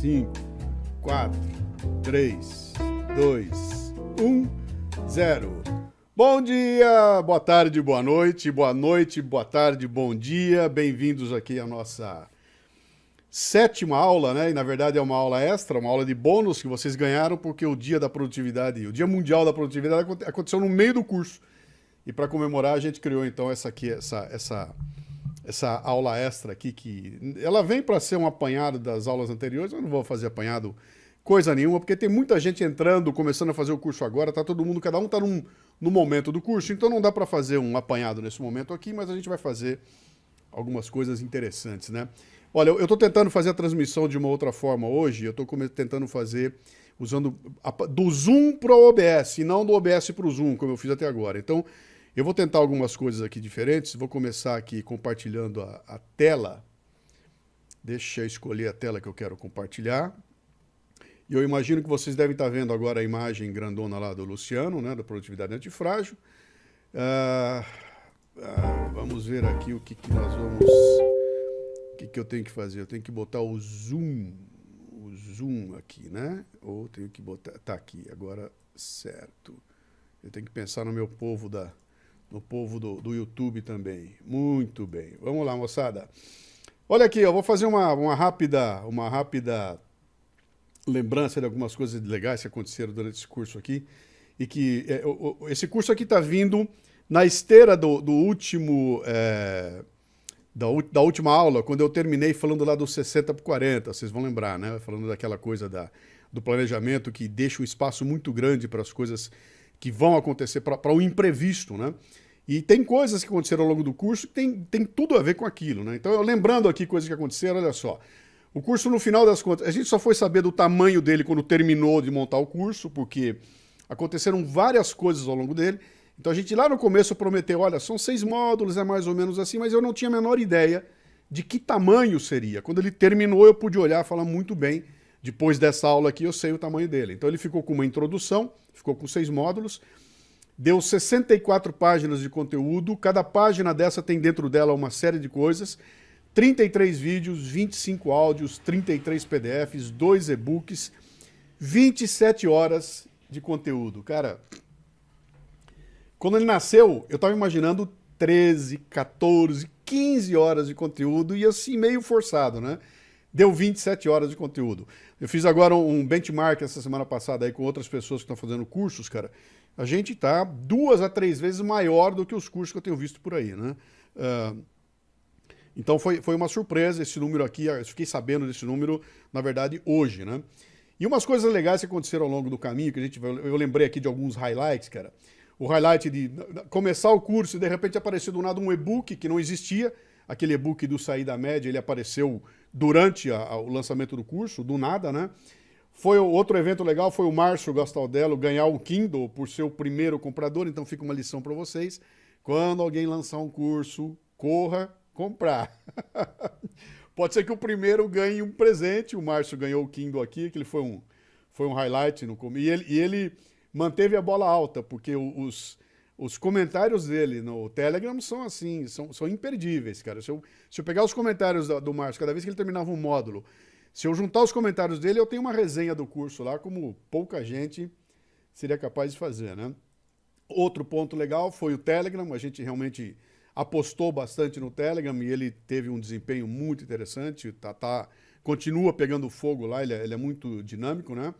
5, 4, 3, 2, 1, 0. Bom dia, boa tarde, boa noite, boa tarde, bom dia. Bem-vindos aqui à nossa sétima aula, né? E na verdade é uma aula extra, uma aula de bônus que vocês ganharam porque o Dia da Produtividade, o Dia Mundial da Produtividade aconteceu no meio do curso. E para comemorar a gente criou então essa aula extra aqui, que ela vem para ser um apanhado das aulas anteriores. Eu não vou fazer apanhado coisa nenhuma, porque tem muita gente entrando, começando a fazer o curso agora, tá todo mundo, cada um tá no momento do curso, então não dá para fazer um apanhado nesse momento aqui, mas a gente vai fazer algumas coisas interessantes, né? Olha, eu estou tentando fazer a transmissão de uma outra forma hoje, eu estou tentando fazer usando do Zoom para o OBS, e não do OBS para o Zoom, como eu fiz até agora. Então, eu vou tentar algumas coisas aqui diferentes, vou começar aqui compartilhando a tela. Deixa eu escolher a tela que eu quero compartilhar. E eu imagino que vocês devem estar vendo agora a imagem grandona lá do Luciano, né, da Produtividade Antifrágil. Vamos ver aqui o que nós vamos... O que eu tenho que fazer? Eu tenho que botar o zoom aqui, né? Ou tenho que botar... Tá aqui, agora certo. Eu tenho que pensar no meu povo no povo do YouTube também. Muito bem. Vamos lá, moçada. Olha aqui, eu vou fazer uma rápida lembrança de algumas coisas legais que aconteceram durante esse curso aqui. E que esse curso aqui está vindo na esteira do último... Da última aula, quando eu terminei falando lá dos 60 por 40, vocês vão lembrar, né? Falando daquela coisa do planejamento que deixa um espaço muito grande para as coisas que vão acontecer, para o imprevisto, né? E tem coisas que aconteceram ao longo do curso que tem tudo a ver com aquilo, né? Então, lembrando aqui coisas que aconteceram, olha só. O curso, no final das contas, a gente só foi saber do tamanho dele quando terminou de montar o curso, porque aconteceram várias coisas ao longo dele. Então a gente lá no começo prometeu, olha, são 6 módulos, é mais ou menos assim, mas eu não tinha a menor ideia de que tamanho seria. Quando ele terminou, eu pude olhar e falar muito bem, depois dessa aula aqui eu sei o tamanho dele. Então ele ficou com uma introdução, ficou com 6 módulos, deu 64 páginas de conteúdo, cada página dessa tem dentro dela uma série de coisas, 33 vídeos, 25 áudios, 33 PDFs, 2 e-books, 27 horas de conteúdo. Cara... Quando ele nasceu, eu estava imaginando 13, 14, 15 horas de conteúdo e assim meio forçado, né? Deu 27 horas de conteúdo. Eu fiz agora um benchmark essa semana passada aí com outras pessoas que estão fazendo cursos, cara. A gente está 2 a 3 vezes maior do que os cursos que eu tenho visto por aí, né? Então foi uma surpresa esse número aqui, eu fiquei sabendo desse número, na verdade, hoje, né? E umas coisas legais que aconteceram ao longo do caminho, que eu lembrei aqui de alguns highlights, cara. O highlight de começar o curso e de repente apareceu do nada um e-book que não existia. Aquele e-book do Sair da Média, ele apareceu durante o lançamento do curso, do nada, né? Outro evento legal foi o Márcio Gastaldello ganhar o Kindle por ser o primeiro comprador, então fica uma lição para vocês. Quando alguém lançar um curso, corra comprar. Pode ser que o primeiro ganhe um presente, o Márcio ganhou o Kindle aqui, que ele foi um highlight no começo, e ele manteve a bola alta, porque os comentários dele no Telegram são assim, são imperdíveis, cara. Se eu pegar os comentários do Márcio, cada vez que ele terminava um módulo, se eu juntar os comentários dele, eu tenho uma resenha do curso lá, como pouca gente seria capaz de fazer, né? Outro ponto legal foi o Telegram, a gente realmente apostou bastante no Telegram e ele teve um desempenho muito interessante, continua pegando fogo lá, ele é muito dinâmico, né?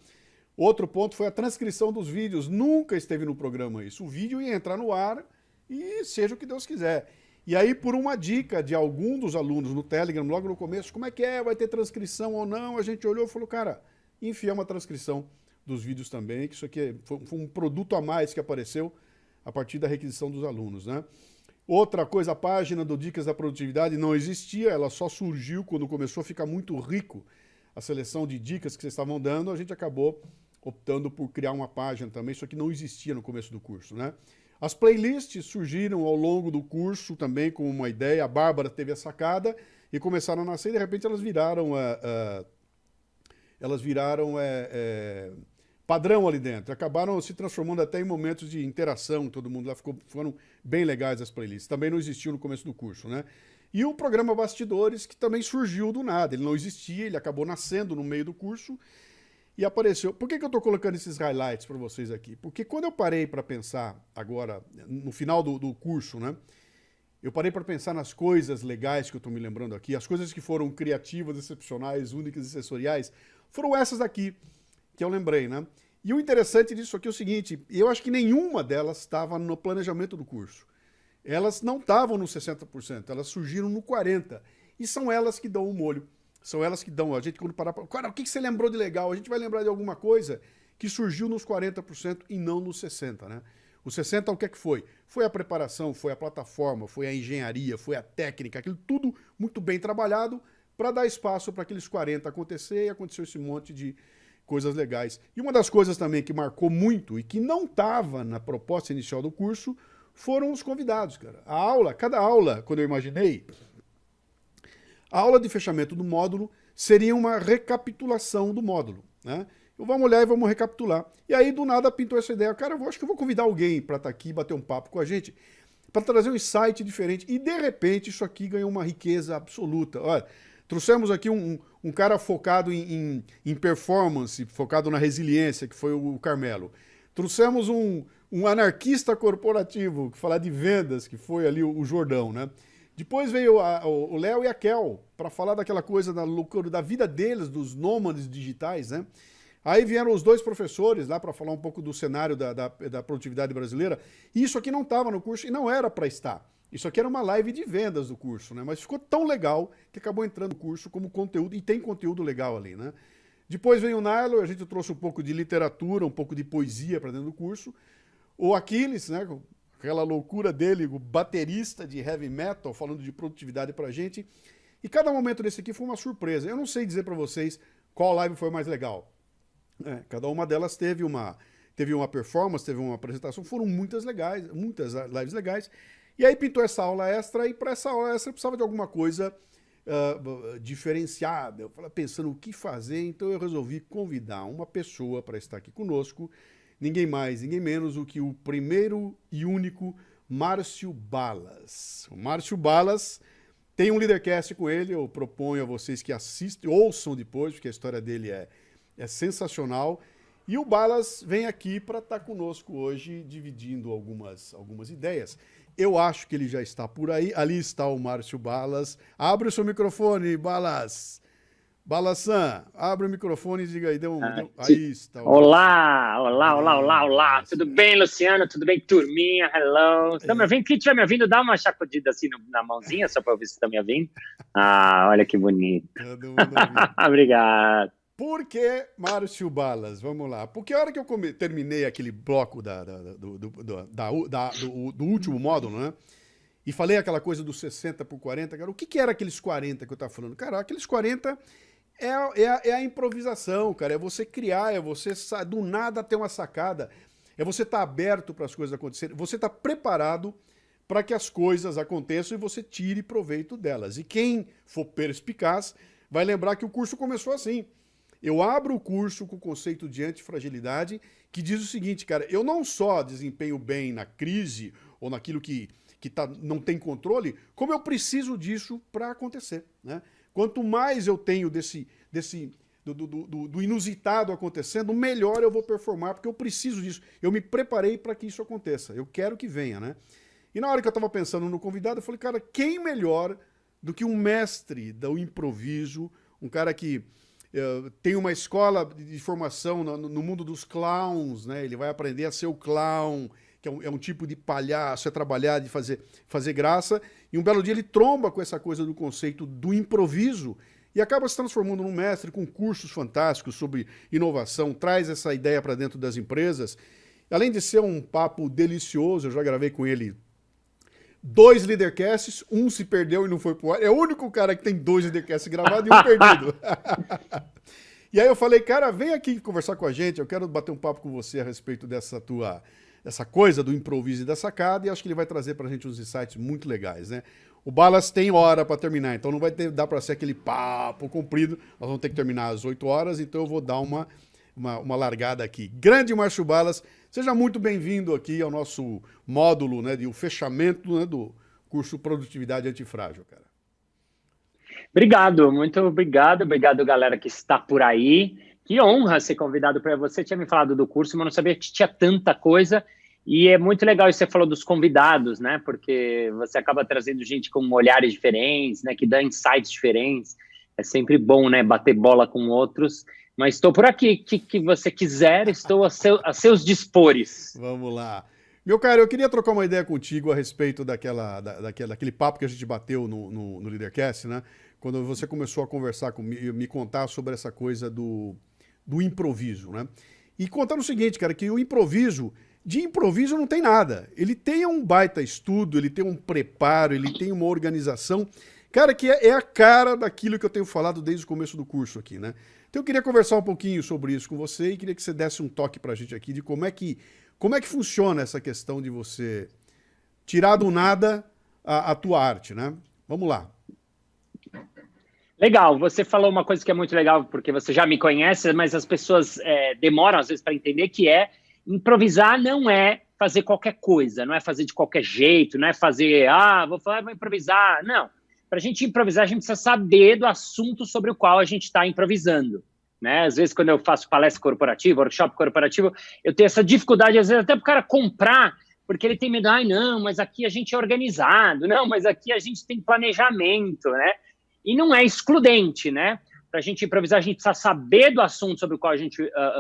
Outro ponto foi a transcrição dos vídeos. Nunca esteve no programa isso. O vídeo ia entrar no ar e seja o que Deus quiser. E aí, por uma dica de algum dos alunos no Telegram, logo no começo, como é que é? Vai ter transcrição ou não? A gente olhou e falou, cara, enfia uma transcrição dos vídeos também, que isso aqui foi um produto a mais que apareceu a partir da requisição dos alunos, né? Outra coisa, a página do Dicas da Produtividade não existia, ela só surgiu quando começou a ficar muito rico a seleção de dicas que vocês estavam dando, a gente acabou optando por criar uma página também, isso aqui não existia no começo do curso, né? As playlists surgiram ao longo do curso também com uma ideia, a Bárbara teve a sacada e começaram a nascer e de repente elas viraram padrão ali dentro, acabaram se transformando até em momentos de interação, todo mundo lá foram bem legais as playlists, também não existiam no começo do curso, né? E o programa Bastidores, que também surgiu do nada. Ele não existia, ele acabou nascendo no meio do curso e apareceu. Por que eu estou colocando esses highlights para vocês aqui? Porque quando eu parei para pensar agora, no final do curso, né? Eu parei para pensar nas coisas legais que eu estou me lembrando aqui, as coisas que foram criativas, excepcionais, únicas e sensoriais, foram essas daqui que eu lembrei, né? E o interessante disso aqui é o seguinte, eu acho que nenhuma delas estava no planejamento do curso. Elas não estavam no 60%, elas surgiram no 40%. E são elas que dão o molho. São elas que dão. A gente, quando parar para. Cara, o que você lembrou de legal? A gente vai lembrar de alguma coisa que surgiu nos 40% e não nos 60%, né? O 60% o que é que foi? Foi a preparação, foi a plataforma, foi a engenharia, foi a técnica, aquilo tudo muito bem trabalhado para dar espaço para aqueles 40% acontecer e aconteceu esse monte de coisas legais. E uma das coisas também que marcou muito e que não estava na proposta inicial do curso foram os convidados, cara. A aula, cada aula, quando eu imaginei, a aula de fechamento do módulo seria uma recapitulação do módulo, né? Vamos olhar e vamos recapitular. E aí, do nada, pintou essa ideia. Cara, eu acho que eu vou convidar alguém para estar aqui e bater um papo com a gente, para trazer um insight diferente. E, de repente, isso aqui ganhou uma riqueza absoluta. Olha, trouxemos aqui um cara focado em performance, focado na resiliência, que foi o Carmelo. Trouxemos um anarquista corporativo, que fala de vendas, que foi ali o Jordão, né? Depois veio o Léo e a Kel, para falar daquela coisa da loucura da vida deles, dos nômades digitais, né? Aí vieram os dois professores lá para falar um pouco do cenário da produtividade brasileira. E isso aqui não estava no curso e não era para estar. Isso aqui era uma live de vendas do curso, né? Mas ficou tão legal que acabou entrando no curso como conteúdo, e tem conteúdo legal ali, né? Depois veio o Nylon, a gente trouxe um pouco de literatura, um pouco de poesia para dentro do curso. O Aquiles, né? Aquela loucura dele, o baterista de heavy metal, falando de produtividade para a gente. E cada momento desse aqui foi uma surpresa. Eu não sei dizer para vocês qual live foi mais legal. Cada uma delas teve uma performance, teve uma apresentação, foram muitas legais, muitas lives legais. E aí pintou essa aula extra, e para essa aula extra eu precisava de alguma coisa diferenciada. Eu falei, pensando o que fazer, então eu resolvi convidar uma pessoa para estar aqui conosco, ninguém mais, ninguém menos do que o primeiro e único Márcio Balas. O Márcio Balas tem um Leadercast com ele, eu proponho a vocês que assistam, ouçam depois, porque a história dele é sensacional. E o Balas vem aqui para estar conosco hoje, dividindo algumas ideias. Eu acho que ele já está por aí. Ali está o Márcio Balas. Abre o seu microfone, Balas. Balas-san, abre o microfone e diga aí. Aí está. Olá. Tudo bem, Luciano? Tudo bem, turminha? Hello. Estão me ouvindo? Quem estiver me ouvindo, dá uma sacudida assim na mãozinha, só para ver se estão me ouvindo. Olha que bonito. Todo mundo ouvindo. Obrigado. Por que Márcio Balas? Vamos lá. Porque a hora que eu terminei aquele bloco do último módulo, né? E falei aquela coisa dos 60 por 40, cara, o que era aqueles 40 que eu estava falando? Cara, aqueles 40 é a improvisação, cara. É você criar, é você do nada ter uma sacada. É você estar aberto para as coisas acontecerem. Você estar preparado para que as coisas aconteçam e você tire proveito delas. E quem for perspicaz vai lembrar que o curso começou assim. Eu abro o curso com o conceito de antifragilidade, que diz o seguinte, cara, eu não só desempenho bem na crise ou naquilo que não tem controle, como eu preciso disso para acontecer, né? Quanto mais eu tenho do inusitado acontecendo, melhor eu vou performar, porque eu preciso disso. Eu me preparei para que isso aconteça. Eu quero que venha, né? E na hora que eu estava pensando no convidado, eu falei, cara, quem melhor do que um mestre do improviso, um cara que tem uma escola de formação no mundo dos clowns, né? Ele vai aprender a ser o clown, que é um tipo de palhaço, é trabalhar, de fazer graça. E um belo dia ele tromba com essa coisa do conceito do improviso e acaba se transformando num mestre com cursos fantásticos sobre inovação, traz essa ideia para dentro das empresas. Além de ser um papo delicioso, eu já gravei com ele 2 Leadercasts, um se perdeu e não foi pro ar. É o único cara que tem 2 Leadercasts gravados e um perdido. E aí eu falei, cara, vem aqui conversar com a gente, eu quero bater um papo com você a respeito dessa coisa do improviso e da sacada, e acho que ele vai trazer pra gente uns insights muito legais, né? O Balas tem hora para terminar, então não vai dar para ser aquele papo comprido, nós vamos ter que terminar às 8 horas, então eu vou dar uma largada aqui. Grande Márcio Balas, seja muito bem-vindo aqui ao nosso módulo, né, de o fechamento, né, do curso Produtividade Antifrágil, cara. Obrigado, muito obrigado. Obrigado, galera que está por aí. Que honra ser convidado para você. Tinha me falado do curso, mas não sabia que tinha tanta coisa. E é muito legal isso que você falou dos convidados, né? Porque você acaba trazendo gente com olhares diferentes, né? Que dá insights diferentes. É sempre bom, né? Bater bola com outros. Mas estou por aqui. O que você quiser, estou a seus dispores. Vamos lá. Meu cara, eu queria trocar uma ideia contigo a respeito daquele papo que a gente bateu no Leadercast, né? Quando você começou a conversar comigo, me contar sobre essa coisa do improviso, né? E contando o seguinte, cara, que o improviso, de improviso não tem nada. Ele tem um baita estudo, ele tem um preparo, ele tem uma organização, cara, que é a cara daquilo que eu tenho falado desde o começo do curso aqui, né? Então eu queria conversar um pouquinho sobre isso com você e queria que você desse um toque pra gente aqui de como é que funciona essa questão de você tirar do nada a tua arte, né? Vamos lá. Legal, você falou uma coisa que é muito legal, porque você já me conhece, mas as pessoas demoram às vezes para entender que improvisar não é fazer qualquer coisa, não é fazer de qualquer jeito, não é fazer, vou improvisar. Não, para a gente improvisar, a gente precisa saber do assunto sobre o qual a gente está improvisando. Né? Às vezes, quando eu faço palestra corporativa, workshop corporativo, eu tenho essa dificuldade, às vezes, até para o cara comprar, porque ele tem medo, não, mas aqui a gente é organizado, não, mas aqui a gente tem planejamento, né? E não é excludente, né? Para a gente improvisar, a gente precisa saber do assunto sobre o qual a gente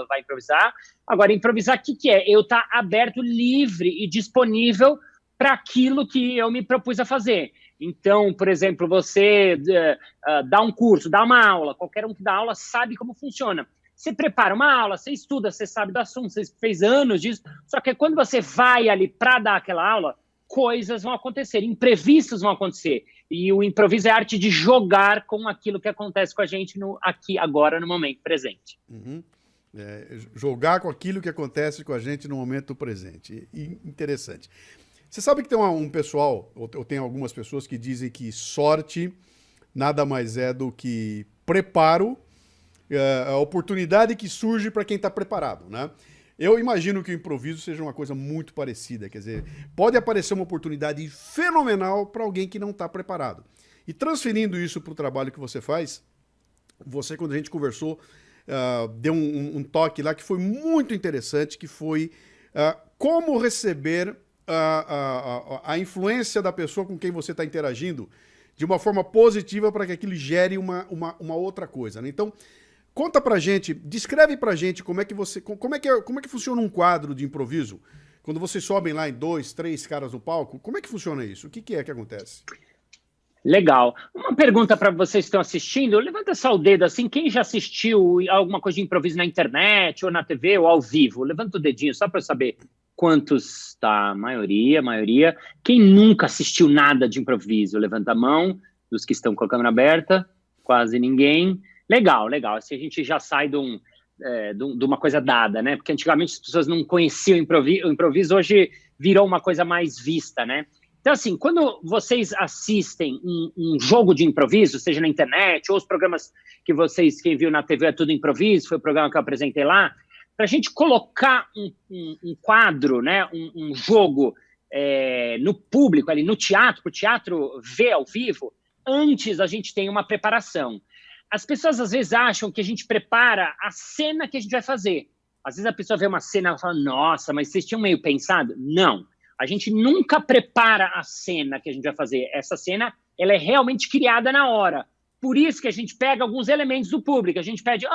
vai improvisar. Agora, improvisar, o que é? Eu estar aberto, livre e disponível para aquilo que eu me propus a fazer. Então, por exemplo, você dá um curso, dá uma aula, qualquer um que dá aula sabe como funciona. Você prepara uma aula, você estuda, você sabe do assunto, você fez anos disso, só que quando você vai ali para dar aquela aula, coisas vão acontecer, imprevistos vão acontecer. E o improviso é a arte de jogar com aquilo que acontece com a gente aqui, agora, no momento presente. Uhum. Jogar com aquilo que acontece com a gente no momento presente. Interessante. Você sabe que tem um pessoal, ou tem algumas pessoas que dizem que sorte nada mais é do que preparo, a oportunidade que surge para quem está preparado, né? Eu imagino que o improviso seja uma coisa muito parecida, quer dizer, pode aparecer uma oportunidade fenomenal para alguém que não está preparado. E transferindo isso para o trabalho que você faz, você, quando a gente conversou, deu um toque lá que foi muito interessante, que foi como receber a influência da pessoa com quem você está interagindo de uma forma positiva para que aquilo gere uma outra coisa, né? Então, conta pra gente, descreve pra gente como é que funciona um quadro de improviso. Quando vocês sobem lá em 2, 3 caras no palco, como é que funciona isso? O que é que acontece? Legal. Uma pergunta para vocês que estão assistindo, levanta só o dedo assim, quem já assistiu alguma coisa de improviso na internet, ou na TV, ou ao vivo? Levanta o dedinho só para eu saber quantos, tá? Maioria. Quem nunca assistiu nada de improviso? Levanta a mão, dos que estão com a câmera aberta, quase ninguém. Legal. Assim a gente já sai de uma coisa dada, né? Porque antigamente as pessoas não conheciam o improviso, hoje virou uma coisa mais vista, né? Então, assim, quando vocês assistem um jogo de improviso, seja na internet, ou os programas que quem viu na TV é tudo improviso, foi o programa que eu apresentei lá, para a gente colocar um quadro, né? Um jogo no público, ali no teatro, para o teatro ver ao vivo, antes a gente tem uma preparação. As pessoas, às vezes, acham que a gente prepara a cena que a gente vai fazer. Às vezes a pessoa vê uma cena e fala, nossa, mas vocês tinham meio pensado? Não. A gente nunca prepara a cena que a gente vai fazer. Essa cena, ela é realmente criada na hora. Por isso que a gente pega alguns elementos do público. A gente pede,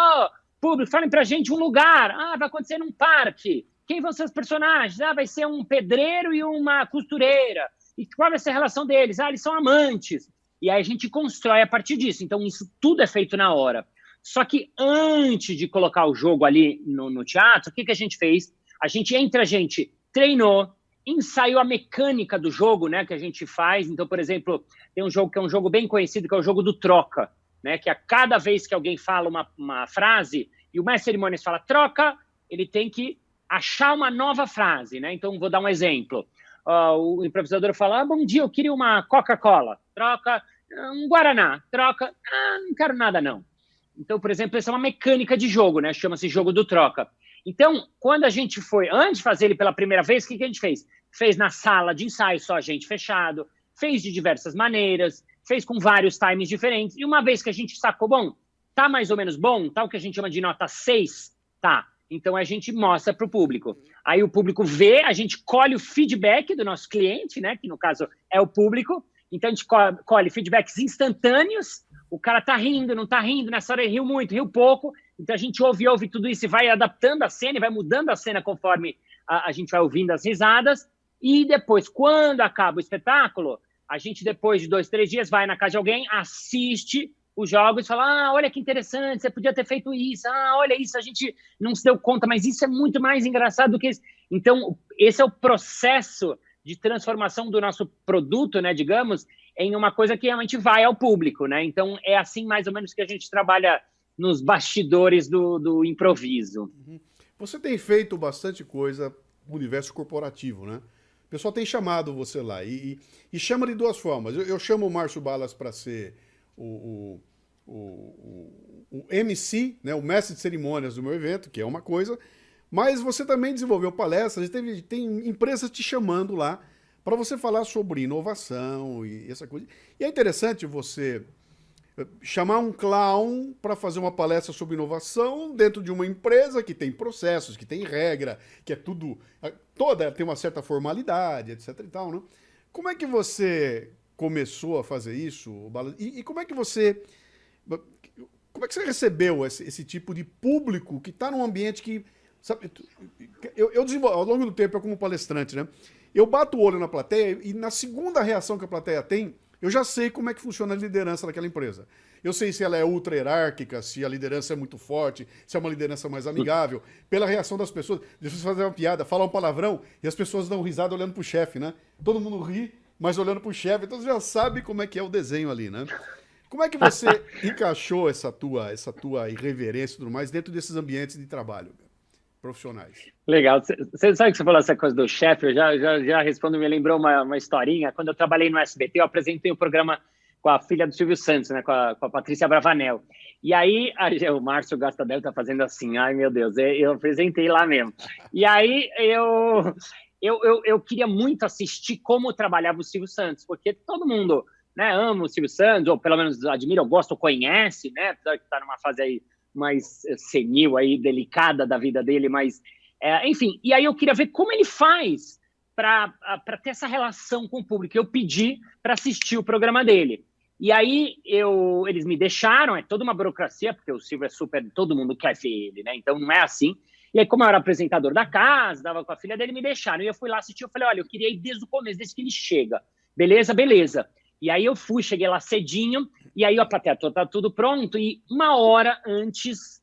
público, falem pra gente um lugar. Vai acontecer num parque. Quem vão ser os personagens? Vai ser um pedreiro e uma costureira. E qual vai ser a relação deles? Eles são amantes. E aí a gente constrói a partir disso. Então, isso tudo é feito na hora. Só que antes de colocar o jogo ali no teatro, o que a gente fez? A gente treinou, ensaiou a mecânica do jogo, né, que a gente faz. Então, por exemplo, tem um jogo que é um jogo bem conhecido, que é o jogo do troca, né, que a cada vez que alguém fala uma frase e o mestre de cerimônias fala troca, ele tem que achar uma nova frase, né? Então, vou dar um exemplo. O improvisador fala, bom dia, eu queria uma Coca-Cola. Troca, um Guaraná. Troca, não quero nada, não. Então, por exemplo, essa é uma mecânica de jogo, né? Chama-se jogo do troca. Então, quando a gente foi, antes de fazer ele pela primeira vez, o que a gente fez? Fez na sala de ensaio, só gente fechado, fez de diversas maneiras, fez com vários times diferentes, e uma vez que a gente sacou, bom, tá mais ou menos bom, tá o que a gente chama de nota 6, tá, então a gente mostra para o público. Aí o público vê, a gente colhe o feedback do nosso cliente, né, que no caso é o público, então a gente colhe feedbacks instantâneos, o cara tá rindo, não tá rindo, nessa hora ele riu muito, riu pouco, então a gente ouve tudo isso e vai adaptando a cena, e vai mudando a cena conforme a gente vai ouvindo as risadas, e depois, quando acaba o espetáculo, a gente depois de 2, 3 dias vai na casa de alguém, assiste os jogos e fala, olha que interessante, você podia ter feito isso, olha isso, a gente não se deu conta, mas isso é muito mais engraçado do que isso. Então, esse é o processo de transformação do nosso produto, né, digamos, em uma coisa que realmente vai ao público, né? Então, é assim mais ou menos que a gente trabalha nos bastidores do improviso. Você tem feito bastante coisa no universo corporativo, né? O pessoal tem chamado você lá e chama de duas formas. Eu chamo o Márcio Balas para ser o MC, né, o mestre de cerimônias do meu evento, que é uma coisa, mas você também desenvolveu palestras, tem empresas te chamando lá para você falar sobre inovação e essa coisa. E é interessante você chamar um clown para fazer uma palestra sobre inovação dentro de uma empresa que tem processos, que tem regra, que é tudo, toda tem uma certa formalidade, etc e tal, né? Como é que você começou a fazer isso, Balas? E como é que você recebeu esse tipo de público que está num ambiente que, sabe, eu desenvolvo, ao longo do tempo, eu como palestrante, né? Eu bato o olho na plateia e na segunda reação que a plateia tem, eu já sei como é que funciona a liderança daquela empresa. Eu sei se ela é ultra hierárquica, se a liderança é muito forte, se é uma liderança mais amigável, pela reação das pessoas. Deixa eu fazer uma piada, falar um palavrão e as pessoas dão risada olhando pro chefe, né? Todo mundo ri, mas olhando pro chefe, então você já sabe como é que é o desenho ali, né? Como é que você encaixou essa tua irreverência e tudo mais dentro desses ambientes de trabalho profissionais? Legal. Você sabe que você falou essa coisa do chefe, eu já respondo, me lembrou uma historinha. Quando eu trabalhei no SBT, eu apresentei um programa com a filha do Silvio Santos, né, com a Patrícia Bravanel. E aí, o Márcio Gastadel tá fazendo assim, ai meu Deus, eu apresentei lá mesmo. E aí, eu queria muito assistir como trabalhava o Silvio Santos, porque todo mundo, né, ama o Silvio Santos, ou pelo menos admira, ou gosta, ou conhece, né, apesar de estar numa fase aí mais senil, aí, delicada da vida dele, mas, enfim, e aí eu queria ver como ele faz para ter essa relação com o público. Eu pedi para assistir o programa dele. E aí eles me deixaram, é toda uma burocracia, porque o Silvio é super, todo mundo quer ver ele, né? Então não é assim. E aí, como eu era apresentador da casa, dava com a filha dele, me deixaram. E eu fui lá assistir, eu falei, olha, eu queria ir desde o começo, desde que ele chega. Beleza, beleza. E aí eu fui, cheguei lá cedinho, e aí a plateia tá tudo pronto, e 1 hora antes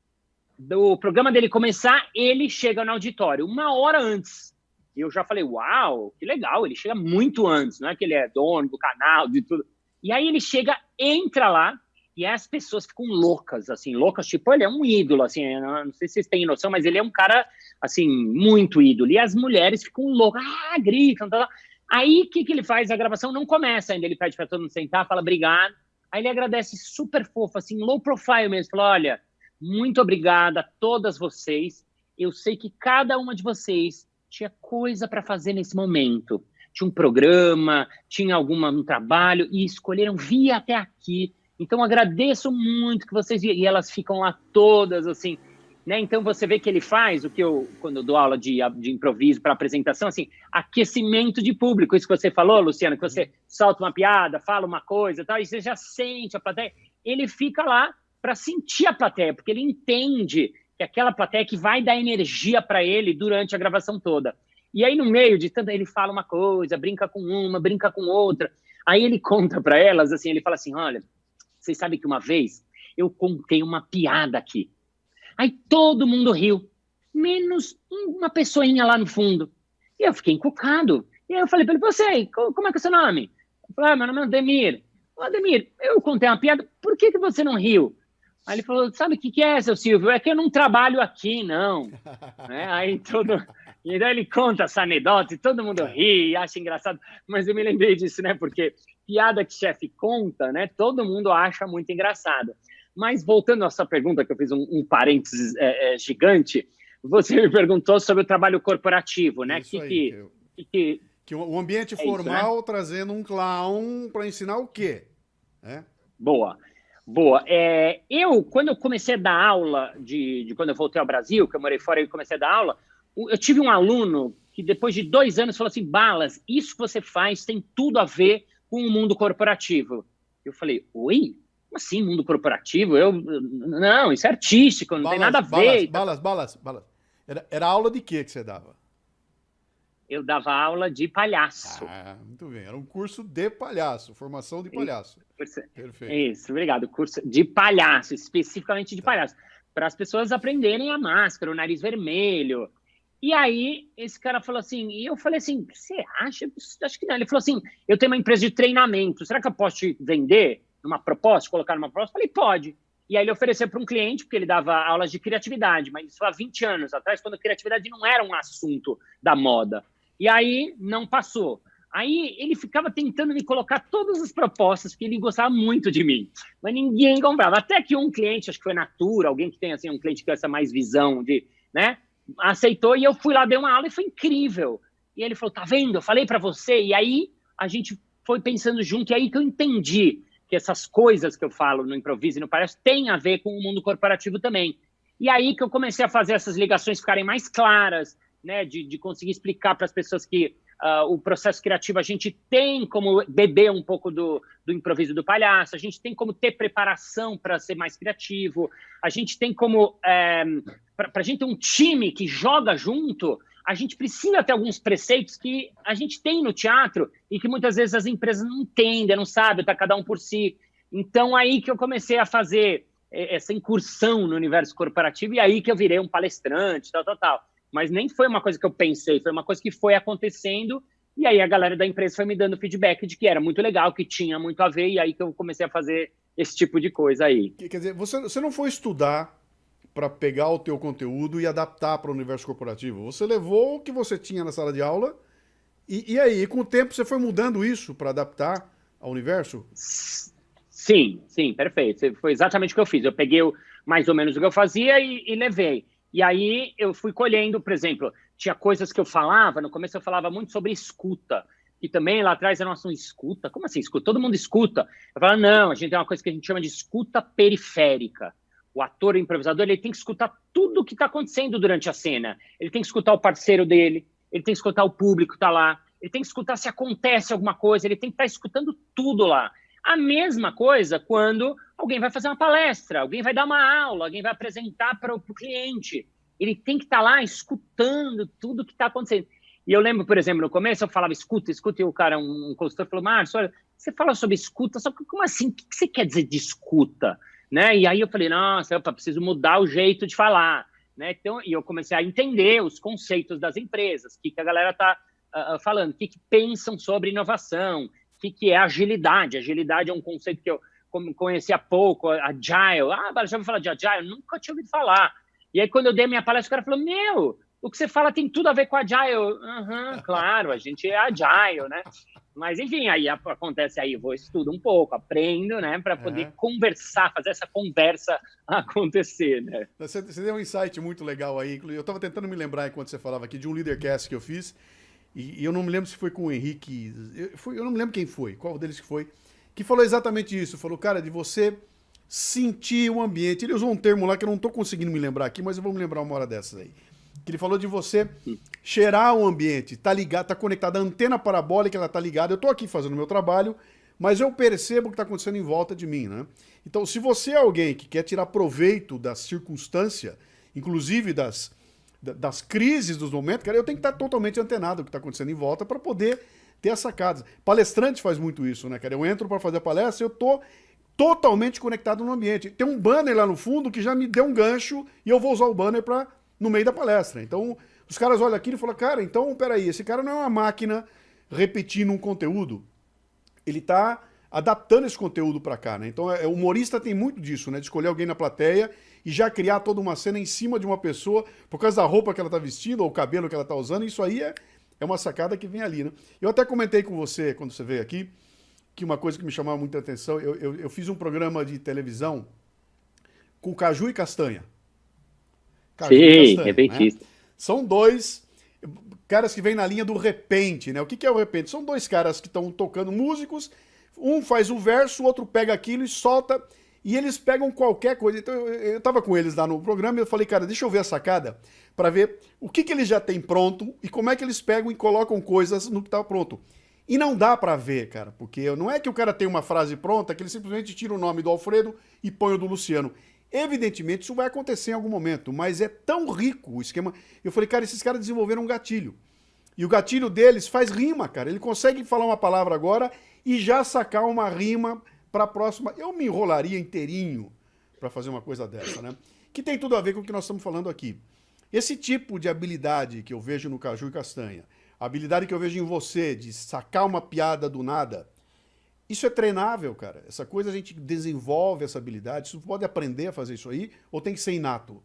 do programa dele começar, ele chega no auditório, 1 hora antes. E eu já falei, uau, que legal, ele chega muito antes, não é que ele é dono do canal, de tudo. E aí ele chega, entra lá, e as pessoas ficam loucas, assim, loucas, tipo, ele é um ídolo, assim, não sei se vocês têm noção, mas ele é um cara, assim, muito ídolo. E as mulheres ficam loucas, gritam, tal. Aí, o que ele faz? A gravação não começa ainda, ele pede para todo mundo sentar, fala obrigado. Aí ele agradece super fofo, assim, low profile mesmo, fala, olha, muito obrigada a todas vocês, eu sei que cada uma de vocês tinha coisa para fazer nesse momento. Tinha um programa, tinha um trabalho, e escolheram vir até aqui. Então, agradeço muito que vocês... E elas ficam lá todas, assim, né? Então, você vê que ele faz o que quando eu dou aula de improviso para apresentação, assim, aquecimento de público. Isso que você falou, Luciano, que você solta uma piada, fala uma coisa, tal, e você já sente a plateia. Ele fica lá para sentir a plateia, porque ele entende que aquela plateia que vai dar energia para ele durante a gravação toda. E aí, no meio de tanto, ele fala uma coisa, brinca com uma, brinca com outra. Aí ele conta para elas, assim, ele fala assim, olha, vocês sabem que uma vez eu contei uma piada aqui. Aí todo mundo riu, menos uma pessoinha lá no fundo. E eu fiquei encucado. E aí eu falei para ele, você, como é que é o seu nome? Eu falei, meu nome é Ademir. Ademir, eu contei uma piada, por que você não riu? Aí ele falou, sabe o que é, seu Silvio? É que eu não trabalho aqui, não. Aí e daí ele conta essa anedota e todo mundo ri e acha engraçado. Mas eu me lembrei disso, né? Porque piada que chefe conta, né? Todo mundo acha muito engraçado. Mas voltando à sua pergunta, que eu fiz um parênteses gigante, você me perguntou sobre o trabalho corporativo, né? Que o ambiente formal, isso, né? Trazendo um clown para ensinar o quê? né? Boa. Boa. Quando eu comecei a dar aula, de quando eu voltei ao Brasil, que eu morei fora e comecei a dar aula, eu tive um aluno que depois de 2 anos falou assim, Balas, isso que você faz tem tudo a ver com o mundo corporativo. Eu falei, oi? Como assim mundo corporativo? Não, isso é artístico, não tem nada a ver. Balas. Era aula de quê que você dava? Eu dava aula de palhaço. Ah, muito bem. Era um curso de palhaço, formação de palhaço. Perfeito. Isso, obrigado. Curso de palhaço, especificamente de palhaço. Para as pessoas aprenderem a máscara, o nariz vermelho. E aí, esse cara falou assim, e eu falei assim, você acha? Acho que não. Ele falou assim, eu tenho uma empresa de treinamento, será que eu posso te vender numa proposta, colocar numa proposta? Eu falei, pode. E aí ele ofereceu para um cliente, porque ele dava aulas de criatividade, mas isso há 20 anos atrás, quando a criatividade não era um assunto da moda. E aí não passou. Aí ele ficava tentando me colocar todas as propostas, porque ele gostava muito de mim. Mas ninguém comprava. Até que um cliente, acho que foi Natura, alguém que tem assim, um cliente com essa mais visão de, né, aceitou, e eu fui lá, dei uma aula e foi incrível. E ele falou, tá vendo? Eu falei para você. E aí a gente foi pensando junto, e aí que eu entendi que essas coisas que eu falo no improviso e no palhaço têm a ver com o mundo corporativo também. E aí que eu comecei a fazer essas ligações ficarem mais claras, né, de conseguir explicar para as pessoas que o processo criativo a gente tem como beber um pouco do improviso do palhaço, a gente tem como ter preparação para ser mais criativo, a gente tem como, para a gente ter um time que joga junto, a gente precisa ter alguns preceitos que a gente tem no teatro e que muitas vezes as empresas não entendem, não sabem, está cada um por si. Então, aí que eu comecei a fazer essa incursão no universo corporativo e aí que eu virei um palestrante, tal. Mas nem foi uma coisa que eu pensei, foi uma coisa que foi acontecendo, e aí a galera da empresa foi me dando feedback de que era muito legal, que tinha muito a ver, e aí que eu comecei a fazer esse tipo de coisa aí. Quer dizer, você não foi estudar para pegar o teu conteúdo e adaptar para o universo corporativo. Você levou o que você tinha na sala de aula, e aí, com o tempo, você foi mudando isso para adaptar ao universo? Sim, perfeito. Foi exatamente o que eu fiz. Eu peguei mais ou menos o que eu fazia e levei. E aí eu fui colhendo, por exemplo, tinha coisas que eu falava, no começo eu falava muito sobre escuta, que também lá atrás era uma ação escuta. Como assim escuta? Todo mundo escuta. Eu falava, não, a gente tem uma coisa que a gente chama de escuta periférica. O ator, o improvisador, ele tem que escutar tudo o que está acontecendo durante a cena. Ele tem que escutar o parceiro dele, ele tem que escutar o público que está lá, ele tem que escutar se acontece alguma coisa, ele tem que estar escutando tudo lá. A mesma coisa quando alguém vai fazer uma palestra, alguém vai dar uma aula, alguém vai apresentar para o cliente. Ele tem que estar lá escutando tudo que está acontecendo. E eu lembro, por exemplo, no começo eu falava escuta, e o cara, um consultor, falou, Márcio, olha, você fala sobre escuta, só que como assim? O que você quer dizer de escuta? Né? E aí eu falei, nossa, preciso mudar o jeito de falar. Né? Então, e eu comecei a entender os conceitos das empresas, o que a galera está falando, o que pensam sobre inovação, o que é agilidade. Agilidade é um conceito que eu conheci há pouco, agile. Já ouviu falar de agile? Nunca tinha ouvido falar. E aí, quando eu dei minha palestra, o cara falou, meu, o que você fala tem tudo a ver com agile. Claro, a gente é agile, né? Mas, enfim, aí acontece aí, eu vou estudo um pouco, aprendo, né, para poder conversar, fazer essa conversa acontecer, né? Você deu um insight muito legal aí. Eu estava tentando me lembrar, enquanto você falava aqui, de um Leadercast que eu fiz, e eu não me lembro se foi com o Henrique, eu não me lembro quem foi, qual deles que falou exatamente isso. Falou, cara, de você sentir o ambiente. Ele usou um termo lá que eu não estou conseguindo me lembrar aqui, mas eu vou me lembrar uma hora dessas aí. Que ele falou de você cheirar o ambiente, tá ligado, tá conectado, a antena parabólica, ela tá ligada. Eu tô aqui fazendo o meu trabalho, mas eu percebo o que tá acontecendo em volta de mim, né? Então, se você é alguém que quer tirar proveito da circunstância, inclusive das crises dos momentos, cara, eu tenho que estar totalmente antenado o que tá acontecendo em volta para poder ter as sacadas. Palestrante faz muito isso, né, cara? Eu entro para fazer a palestra, eu tô totalmente conectado no ambiente. Tem um banner lá no fundo que já me deu um gancho e eu vou usar o banner para no meio da palestra. Então, os caras olham aquilo e falam, cara, então, peraí, esse cara não é uma máquina repetindo um conteúdo, ele tá adaptando esse conteúdo para cá, né? Então, o humorista tem muito disso, né? De escolher alguém na plateia e já criar toda uma cena em cima de uma pessoa por causa da roupa que ela tá vestindo ou o cabelo que ela tá usando. Isso aí é uma sacada que vem ali, né? Eu até comentei com você, quando você veio aqui, que uma coisa que me chamava muita atenção, eu fiz um programa de televisão com Caju e Castanha. Sim, repentista. Né? São dois caras que vêm na linha do repente, né? O que é o repente? São dois caras que estão tocando músicos, Um faz o verso, o outro pega aquilo e solta, e eles pegam qualquer coisa. Então eu tava com eles lá no programa e eu falei, cara, deixa eu ver a sacada para ver o que eles já têm pronto e como é que eles pegam e colocam coisas no que tá pronto. E não dá para ver, cara, porque não é que o cara tem uma frase pronta que ele simplesmente tira o nome do Alfredo e põe o do Luciano. Evidentemente isso vai acontecer em algum momento, mas é tão rico o esquema. Eu falei, cara, esses caras desenvolveram um gatilho. E o gatilho deles faz rima, cara. Ele consegue falar uma palavra agora e já sacar uma rima para a próxima. Eu me enrolaria inteirinho para fazer uma coisa dessa, né? Que tem tudo a ver com o que nós estamos falando aqui. Esse tipo de habilidade que eu vejo no Caju e Castanha, a habilidade que eu vejo em você de sacar uma piada do nada, isso é treinável, cara. Essa coisa a gente desenvolve essa habilidade. Você pode aprender a fazer isso aí ou tem que ser inato?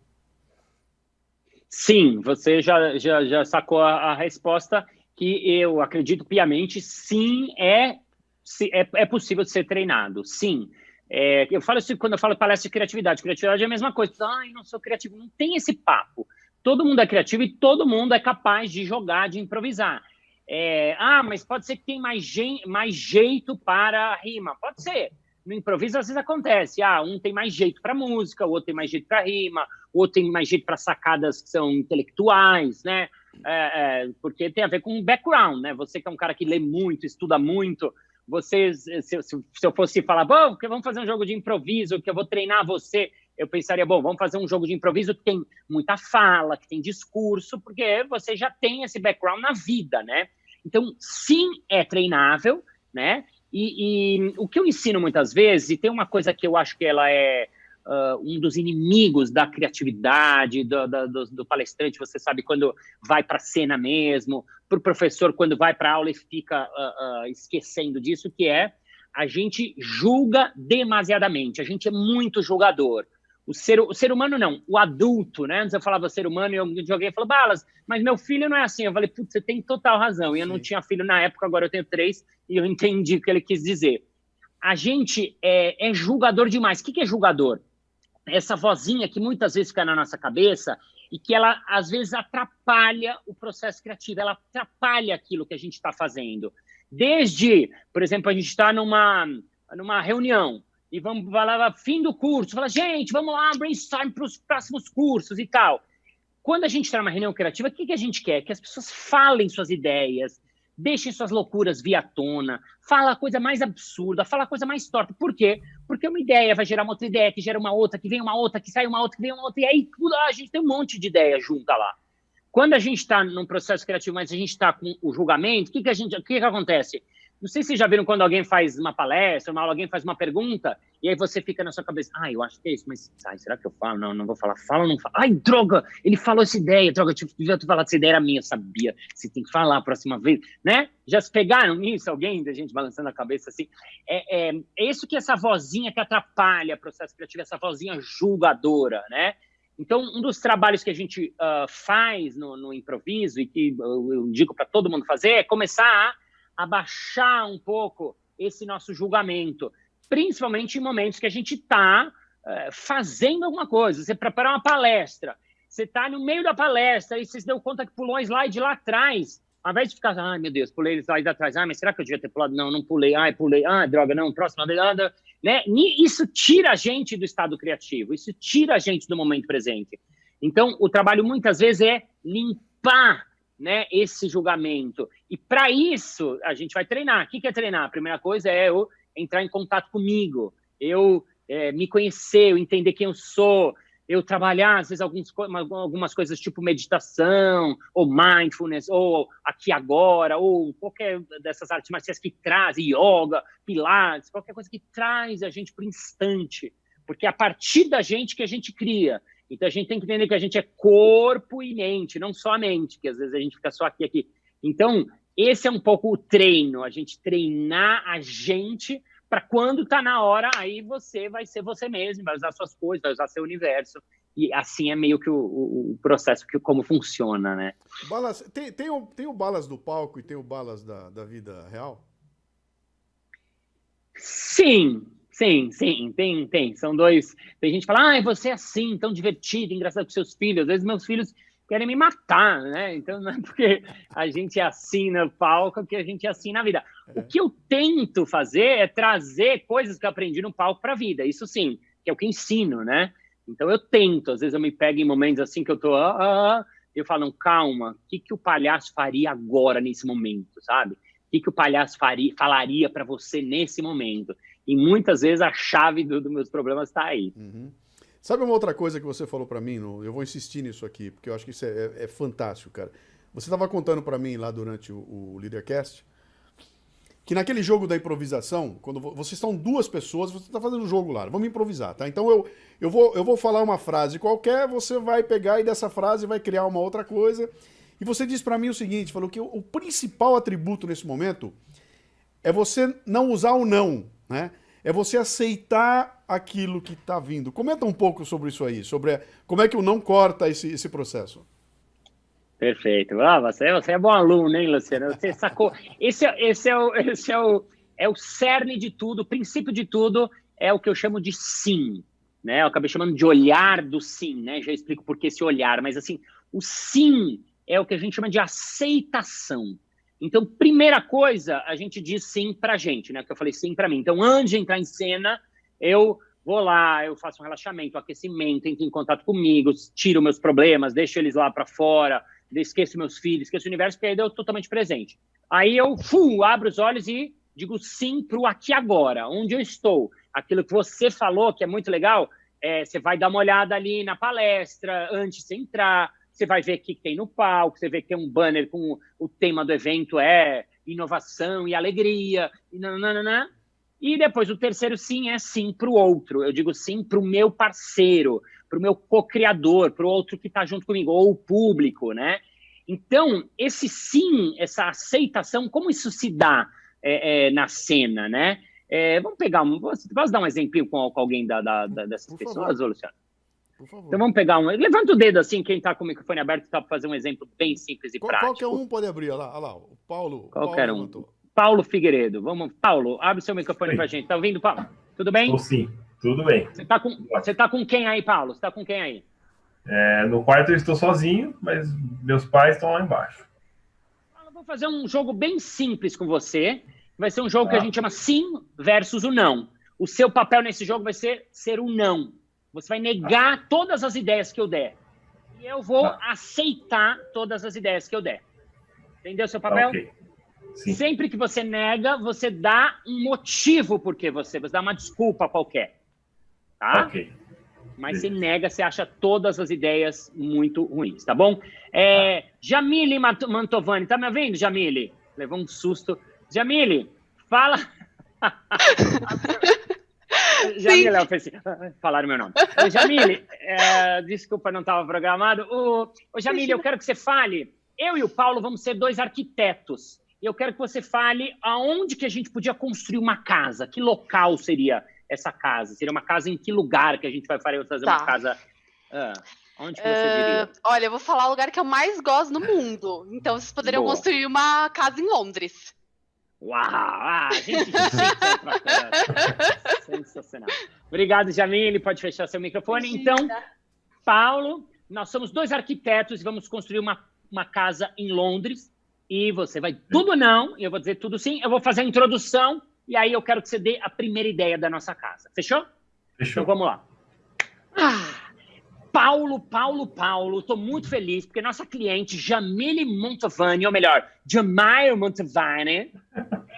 Sim, você já sacou a resposta, que eu acredito piamente, sim, é possível de ser treinado, sim. Eu falo isso quando eu falo palestra de criatividade. Criatividade é a mesma coisa. Ai, não sou criativo. Não tem esse papo. Todo mundo é criativo e todo mundo é capaz de jogar, de improvisar. Mas pode ser que tem mais jeito para a rima. Pode ser. No improviso, às vezes acontece. Um tem mais jeito para música, o outro tem mais jeito para rima, o outro tem mais jeito para sacadas que são intelectuais, né? Porque tem a ver com background, né? Você que é um cara que lê muito, estuda muito, se eu fosse falar, bom, vamos fazer um jogo de improviso, que eu vou treinar você, eu pensaria, bom, vamos fazer um jogo de improviso que tem muita fala, que tem discurso, porque você já tem esse background na vida, né? Então, sim, é treinável, né? E o que eu ensino muitas vezes, e tem uma coisa que eu acho que ela é um dos inimigos da criatividade, do palestrante, você sabe, quando vai para a cena mesmo, para o professor, quando vai para a aula e fica esquecendo disso, que é a gente julga demasiadamente, a gente é muito julgador. O ser humano não, o adulto, né? Antes eu falava ser humano e alguém falou, Balas, mas meu filho não é assim. Eu falei, putz, você tem total razão. E eu não tinha filho na época, agora eu tenho 3 e eu entendi o que ele quis dizer. A gente é julgador demais. O que é julgador? Essa vozinha que muitas vezes fica na nossa cabeça e que ela, às vezes, atrapalha o processo criativo, ela atrapalha aquilo que a gente está fazendo. Desde, por exemplo, a gente está numa reunião, e vamos falar fim do curso, fala, gente, vamos lá, brainstorm para os próximos cursos e tal. Quando a gente está numa reunião criativa, o que a gente quer? Que as pessoas falem suas ideias, deixem suas loucuras vir à tona, fala a coisa mais absurda, fala a coisa mais torta. Por quê? Porque uma ideia vai gerar uma outra ideia, que gera uma outra, que vem uma outra, que sai uma outra, que vem uma outra, e aí a gente tem um monte de ideia junta lá. Quando a gente está num processo criativo, mas a gente está com o julgamento, o que acontece? Não sei se vocês já viram quando alguém faz uma palestra, alguém faz uma pergunta, e aí você fica na sua cabeça, eu acho que é isso, mas será que eu falo? Não, não vou falar. Fala ou não fala? Ai, droga, ele falou essa ideia, droga, eu devia ter falado essa ideia, era minha, eu sabia. Você tem que falar a próxima vez, né? Já se pegaram nisso, alguém da gente balançando a cabeça assim? É isso que essa vozinha que atrapalha o processo criativo, essa vozinha julgadora, né? Então, um dos trabalhos que a gente faz no improviso, e que eu digo para todo mundo fazer, é começar a abaixar um pouco esse nosso julgamento, principalmente em momentos que a gente está fazendo alguma coisa. Você prepara uma palestra, você está no meio da palestra e você se deu conta que pulou um slide lá atrás. Ao invés de ficar, meu Deus, pulei o slide atrás, mas será que eu devia ter pulado? Não, não pulei, pulei, droga, não, próxima vez, né? Isso tira a gente do estado criativo, isso tira a gente do momento presente. Então, o trabalho muitas vezes é limpar, né, esse julgamento. E para isso, a gente vai treinar. O que é treinar? A primeira coisa é eu entrar em contato comigo, eu me conhecer, eu entender quem eu sou, eu trabalhar, às vezes, algumas coisas tipo meditação, ou mindfulness, ou aqui agora, ou qualquer dessas artes marciais que traz, yoga, pilates, qualquer coisa que traz a gente para o instante. Porque é a partir da gente que a gente cria. Então, a gente tem que entender que a gente é corpo e mente, não só a mente, que às vezes a gente fica só aqui. Então, esse é um pouco o treino, a gente treinar a gente para quando está na hora, aí você vai ser você mesmo, vai usar suas coisas, vai usar seu universo. E assim é meio que o processo, como funciona, né? Balas, tem o Balas do palco e tem o Balas da vida real? Sim, tem. São dois. Tem gente que fala, você é assim, tão divertido, engraçado com seus filhos. Às vezes meus filhos querem me matar, né? Então não é porque a gente assina o palco que a gente assina a vida. O que eu tento fazer é trazer coisas que eu aprendi no palco para a vida. Isso sim, que é o que ensino, né? Então eu tento, às vezes eu me pego em momentos assim que eu tô... eu falo, não, calma, o que o palhaço faria agora, nesse momento, sabe? O que o palhaço falaria para você nesse momento? E muitas vezes a chave dos meus problemas está aí. Uhum. Sabe uma outra coisa que você falou para mim? Eu vou insistir nisso aqui, porque eu acho que isso é fantástico, cara. Você estava contando para mim lá durante o Leadercast que naquele jogo da improvisação, quando vocês estão duas pessoas, você está fazendo um jogo lá, vamos improvisar, tá? Então eu vou falar uma frase qualquer, você vai pegar e dessa frase vai criar uma outra coisa. E você disse para mim o seguinte, falou que o principal atributo nesse momento é você não usar o não, né? É você aceitar aquilo que está vindo. Comenta um pouco sobre isso aí, sobre como é que o não corta esse processo. Perfeito. Você é bom aluno, hein, Luciano? Você sacou. Esse é o cerne de tudo, o princípio de tudo é o que eu chamo de sim, né? Eu acabei chamando de olhar do sim, né? Já explico por que esse olhar, mas assim, o sim é o que a gente chama de aceitação. Então, primeira coisa, a gente diz sim pra gente, né? Que eu falei sim pra mim. Então, antes de entrar em cena, eu vou lá, eu faço um relaxamento, um aquecimento, entro em contato comigo, tiro meus problemas, deixo eles lá pra fora, esqueço meus filhos, esqueço o universo, porque aí eu totalmente presente. Aí eu abro os olhos e digo sim pro aqui e agora, onde eu estou. Aquilo que você falou, que é muito legal, você vai dar uma olhada ali na palestra antes de você entrar, você vai ver o que tem no palco, você vê que tem um banner com o tema do evento é inovação e alegria, e depois o terceiro sim é sim para o outro. Eu digo sim para o meu parceiro, para o meu co-criador, para o outro que está junto comigo, ou o público, né? Então, esse sim, essa aceitação, como isso se dá na cena, né? Vamos pegar, posso dar um exemplo com alguém dessas pessoas, Luciano? Por favor. Então vamos pegar um. Levanta o dedo assim, quem está com o microfone aberto, está para fazer um exemplo bem simples e prático. Qualquer um pode abrir, olha lá, o Paulo. Qualquer um. Paulo Figueiredo. Vamos, Paulo, abre o seu microfone para a gente. Tá ouvindo, Paulo? Tudo bem? Estou sim, tudo bem. Você tá com quem aí, Paulo? Você tá com quem aí? No quarto eu estou sozinho, mas meus pais estão lá embaixo. Eu vou fazer um jogo bem simples com você. Vai ser um jogo que a gente chama sim versus o não. O seu papel nesse jogo vai ser o não. Você vai negar todas as ideias que eu der. E eu vou aceitar todas as ideias que eu der. Entendeu o seu papel? Ok. Sim. Sempre que você nega, você dá um motivo por que você dá uma desculpa qualquer. Tá? Ok. Mas se nega, você acha todas as ideias muito ruins, tá bom? Jamile Mantovani, tá me ouvindo, Jamile? Levou um susto. Jamile, fala... Jamile, eu falei assim, falaram meu nome. Jamile, desculpa, não estava programado. Jamile, eu quero que você fale. Eu e o Paulo vamos ser dois arquitetos. E eu quero que você fale aonde que a gente podia construir uma casa. Que local seria essa casa? Seria uma casa em que lugar que a gente vai fazer uma casa? Onde que você diria? Olha, eu vou falar o lugar que eu mais gosto no mundo. Então, vocês poderiam construir uma casa em Londres. Uau! A gente sensacional. Obrigado, Jamile. Pode fechar seu microfone. Imagina. Então, Paulo, nós somos dois arquitetos e vamos construir uma casa em Londres. E você vai tudo não, e eu vou dizer tudo sim. Eu vou fazer a introdução e aí eu quero que você dê a primeira ideia da nossa casa. Fechou? Fechou. Então vamos lá. Paulo, estou muito feliz porque nossa cliente Jamile Mantovani, ou melhor, Jamail Mantovani,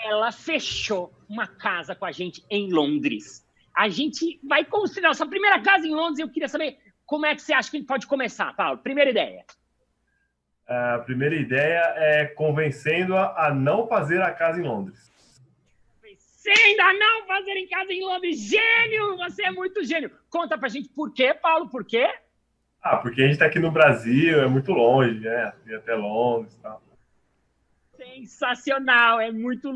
ela fechou uma casa com a gente em Londres. A gente vai construir nossa primeira casa em Londres e eu queria saber como é que você acha que a gente pode começar, Paulo? Primeira ideia. A primeira ideia é convencendo-a a não fazer a casa em Londres. Convencendo a não fazer em casa em Londres. Gênio! Você é muito gênio. Conta pra gente por quê, Paulo? Por quê? Porque a gente tá aqui no Brasil, é muito longe, né? Ir até Londres e tal. Sensacional, é muito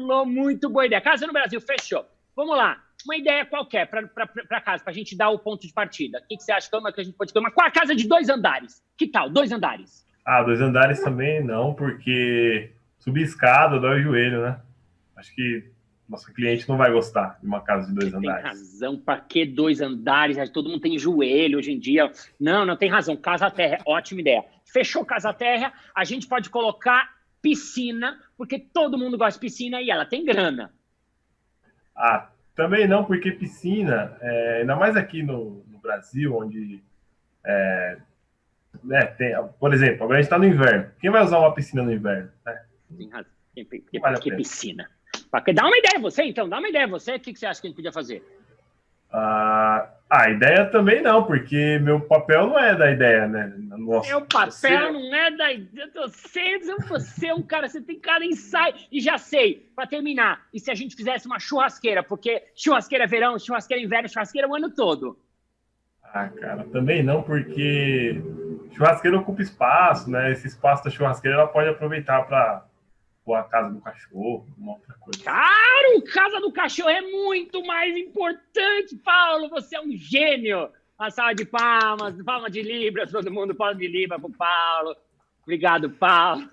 boa ideia. Casa no Brasil, fechou. Vamos lá, uma ideia qualquer para casa, para a gente dar o ponto de partida. O que você acha que a gente pode ter? Uma casa de 2 andares. Que tal? 2 andares. 2 andares também não, porque subir escada dói o joelho, né? Acho que nosso cliente não vai gostar de uma casa de 2 Tem andares. razão, para que 2 andares? Todo mundo tem joelho hoje em dia. Não tem razão. Casa-terra, ótima ideia. Fechou casa-terra, a gente pode colocar piscina, porque todo mundo gosta de piscina e ela tem grana. Ah, também não, porque piscina, ainda mais aqui no Brasil, onde, tem, por exemplo, agora a gente está no inverno. Quem vai usar uma piscina no inverno? Né? Tem razão. Vale a Que pena. piscina. Dá uma ideia você, então. Dá uma ideia você. O que você acha que a gente podia fazer? A ideia também não, porque meu papel não é da ideia, né? Nossa, Meu papel não é da ideia. Você é um cara, você tem cara ensaio. E já sei, para terminar, e se a gente fizesse uma churrasqueira? Porque churrasqueira é verão, churrasqueira é inverno, churrasqueira é o ano todo. Cara, também não, porque churrasqueira ocupa espaço, né? Esse espaço da churrasqueira ela pode aproveitar para a casa do cachorro, uma outra coisa. Claro, casa do cachorro é muito mais importante, Paulo. Você é um gênio. Uma salva de palmas, palma de libras, todo mundo palma de libras pro Paulo. Obrigado, Paulo.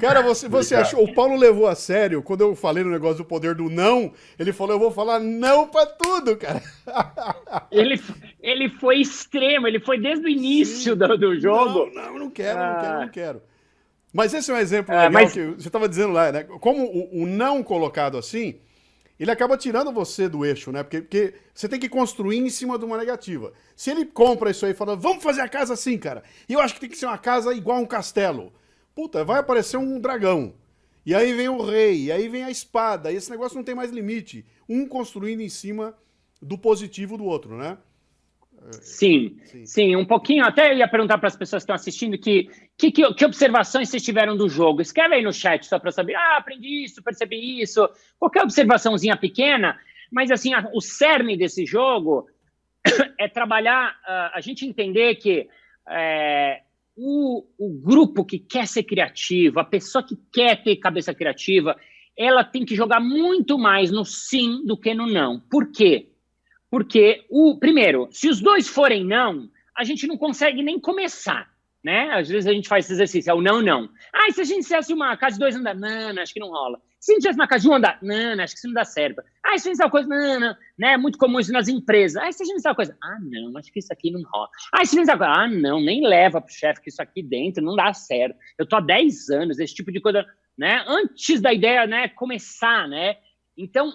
Cara, você achou... O Paulo levou a sério, quando eu falei no negócio do poder do não, ele falou, eu vou falar não pra tudo, cara. Ele foi extremo, ele foi desde o início do jogo. Não quero. Mas esse é um exemplo legal que você estava dizendo lá, né? Como o não colocado assim, ele acaba tirando você do eixo, né? Porque você tem que construir em cima de uma negativa. Se ele compra isso aí e fala, vamos fazer a casa assim, cara, e eu acho que tem que ser uma casa igual a um castelo. Puta, vai aparecer um dragão. E aí vem o rei, e aí vem a espada, e esse negócio não tem mais limite. Um construindo em cima do positivo do outro, né? Sim, um pouquinho. Até eu ia perguntar para as pessoas que estão assistindo que observações vocês tiveram do jogo. Escreve aí no chat só para saber. Aprendi isso, percebi isso. Qualquer observaçãozinha pequena. Mas, assim, o cerne desse jogo é trabalhar, a gente entender que o grupo que quer ser criativo, a pessoa que quer ter cabeça criativa, ela tem que jogar muito mais no sim do que no não. Por quê? Porque, primeiro, se os dois forem não, a gente não consegue nem começar, né? Às vezes a gente faz esse exercício, é o não. E se a gente fizesse uma casa de 2 andares? Não, acho que não rola. Se a gente fizesse uma casa de 1 andar? Não, acho que isso não dá certo. Se a gente fizesse uma coisa? Não, né? É muito comum isso nas empresas. Se a gente fizesse uma coisa? Não, acho que isso aqui não rola. Se a gente fizesse uma coisa? Não, nem leva pro chefe que isso aqui dentro não dá certo. Eu tô há 10 anos, esse tipo de coisa, né? Antes da ideia, né, começar, né? Então,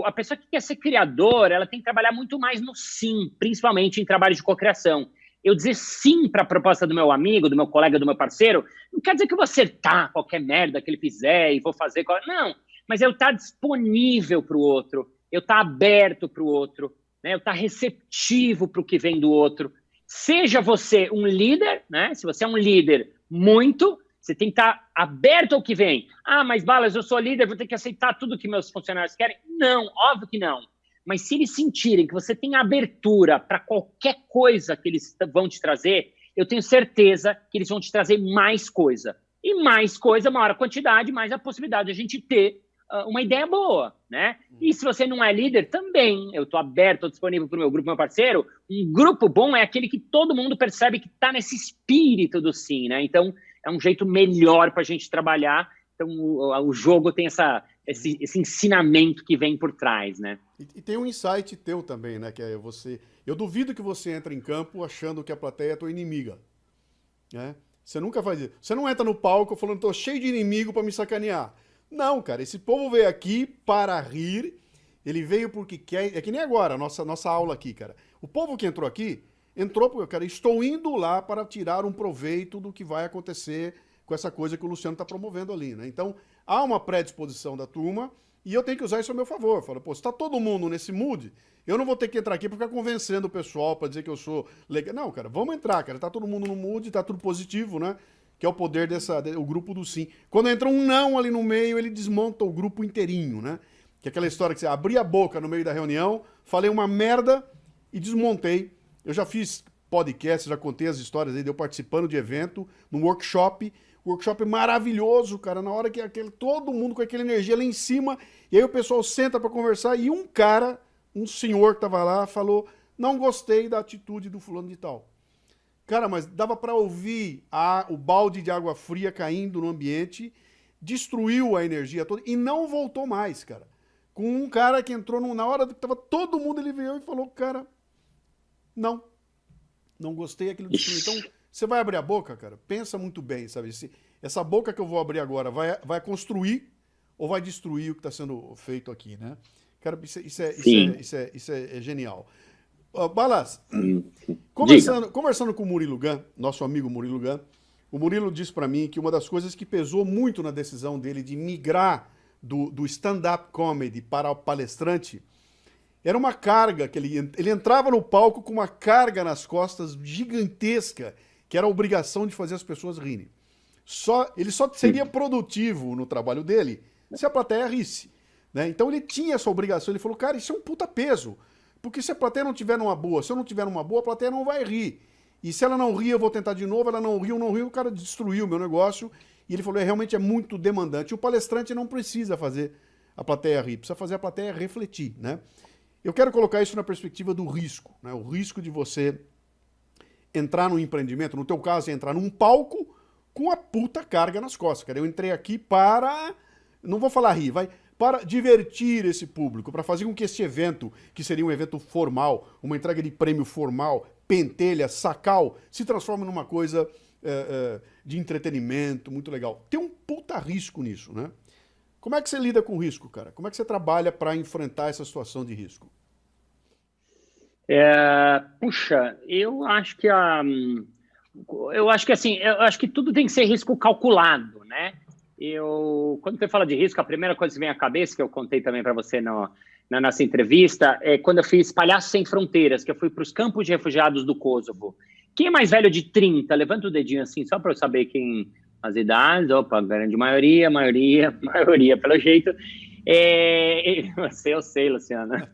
a pessoa que quer ser criadora, ela tem que trabalhar muito mais no sim, principalmente em trabalho de cocriação. Eu dizer sim para a proposta do meu amigo, do meu colega, do meu parceiro, não quer dizer que eu vou acertar qualquer merda que ele fizer e vou fazer... Não, mas eu estar disponível para o outro, eu estar aberto para o outro, né? Eu estar receptivo para o que vem do outro. Seja você um líder, né? Se você é um líder você tem que estar aberto ao que vem. Mas, Balas, eu sou líder, vou ter que aceitar tudo que meus funcionários querem? Não, óbvio que não. Mas se eles sentirem que você tem abertura para qualquer coisa que eles vão te trazer, eu tenho certeza que eles vão te trazer mais coisa. E mais coisa, maior a quantidade, mais a possibilidade de a gente ter uma ideia boa, né? E se você não é líder, também. Eu estou aberto, estou disponível para o meu grupo, meu parceiro. Um grupo bom é aquele que todo mundo percebe que está nesse espírito do sim, né? Então, é um jeito melhor para a gente trabalhar. Então, o jogo tem esse ensinamento que vem por trás, né? E tem um insight teu também, né? Que é você... Eu duvido que você entre em campo achando que a plateia é tua inimiga, né? Você nunca faz isso. Você não entra no palco falando, tô cheio de inimigo para me sacanear. Não, cara, esse povo veio aqui para rir, ele veio porque quer... É que nem agora, a nossa aula aqui, cara. O povo que entrou aqui, entrou porque, cara, estou indo lá para tirar um proveito do que vai acontecer com essa coisa que o Luciano está promovendo ali, né? Então, há uma predisposição da turma e eu tenho que usar isso a meu favor. Eu falo, se tá todo mundo nesse mood, eu não vou ter que entrar aqui para ficar convencendo o pessoal para dizer que eu sou legal. Não, cara, vamos entrar, cara. Tá todo mundo no mood, tá tudo positivo, né? Que é o poder o grupo do sim. Quando entra um não ali no meio, ele desmonta o grupo inteirinho, né? Que é aquela história que você abria a boca no meio da reunião, falei uma merda e desmontei. Eu já fiz podcast, já contei as histórias aí de eu participando de evento, num workshop maravilhoso, cara, na hora que todo mundo com aquela energia lá em cima, e aí o pessoal senta para conversar e um senhor que tava lá, falou, não gostei da atitude do fulano de tal. Cara, mas dava para ouvir o balde de água fria caindo no ambiente, destruiu a energia toda e não voltou mais, cara. Com um cara que entrou na hora que tava todo mundo, ele veio e falou, cara, não gostei, aquilo destruiu. Então, você vai abrir a boca, cara, pensa muito bem, sabe? Essa boca que eu vou abrir agora vai construir ou vai destruir o que está sendo feito aqui, né? Cara, isso é genial. Balas, conversando com o Murilo Gun, nosso amigo Murilo Gun, o Murilo disse para mim que uma das coisas que pesou muito na decisão dele de migrar do stand-up comedy para o palestrante era uma carga, que ele entrava no palco com uma carga nas costas gigantesca, que era a obrigação de fazer as pessoas rirem. Ele só seria produtivo no trabalho dele se a plateia risse, né? Então ele tinha essa obrigação, ele falou, cara, isso é um puta peso, porque se a plateia não tiver numa boa, se eu não tiver numa boa, a plateia não vai rir. E se ela não rir, eu vou tentar de novo, ela não riu, o cara destruiu o meu negócio. E ele falou, realmente é muito demandante. O palestrante não precisa fazer a plateia rir, precisa fazer a plateia refletir, né? Eu quero colocar isso na perspectiva do risco, né? O risco de você entrar num empreendimento, no teu caso, é entrar num palco com a puta carga nas costas, cara. Eu entrei aqui para, não vou falar rir, para divertir esse público, para fazer com que esse evento, que seria um evento formal, uma entrega de prêmio formal, pentelha, sacal, se transforme numa coisa de entretenimento, muito legal. Tem um puta risco nisso, né? Como é que você lida com o risco, cara? Como é que você trabalha para enfrentar essa situação de risco? Puxa, eu acho que tudo tem que ser risco calculado, né? Quando você fala de risco, a primeira coisa que vem à cabeça, que eu contei também para você na nossa entrevista, é quando eu fiz Palhaços Sem Fronteiras, que eu fui para os campos de refugiados do Kosovo. Quem é mais velho de 30? Levanta o dedinho assim, só para eu saber quem... As idades, opa, grande maioria, pelo jeito. Eu sei, Luciana.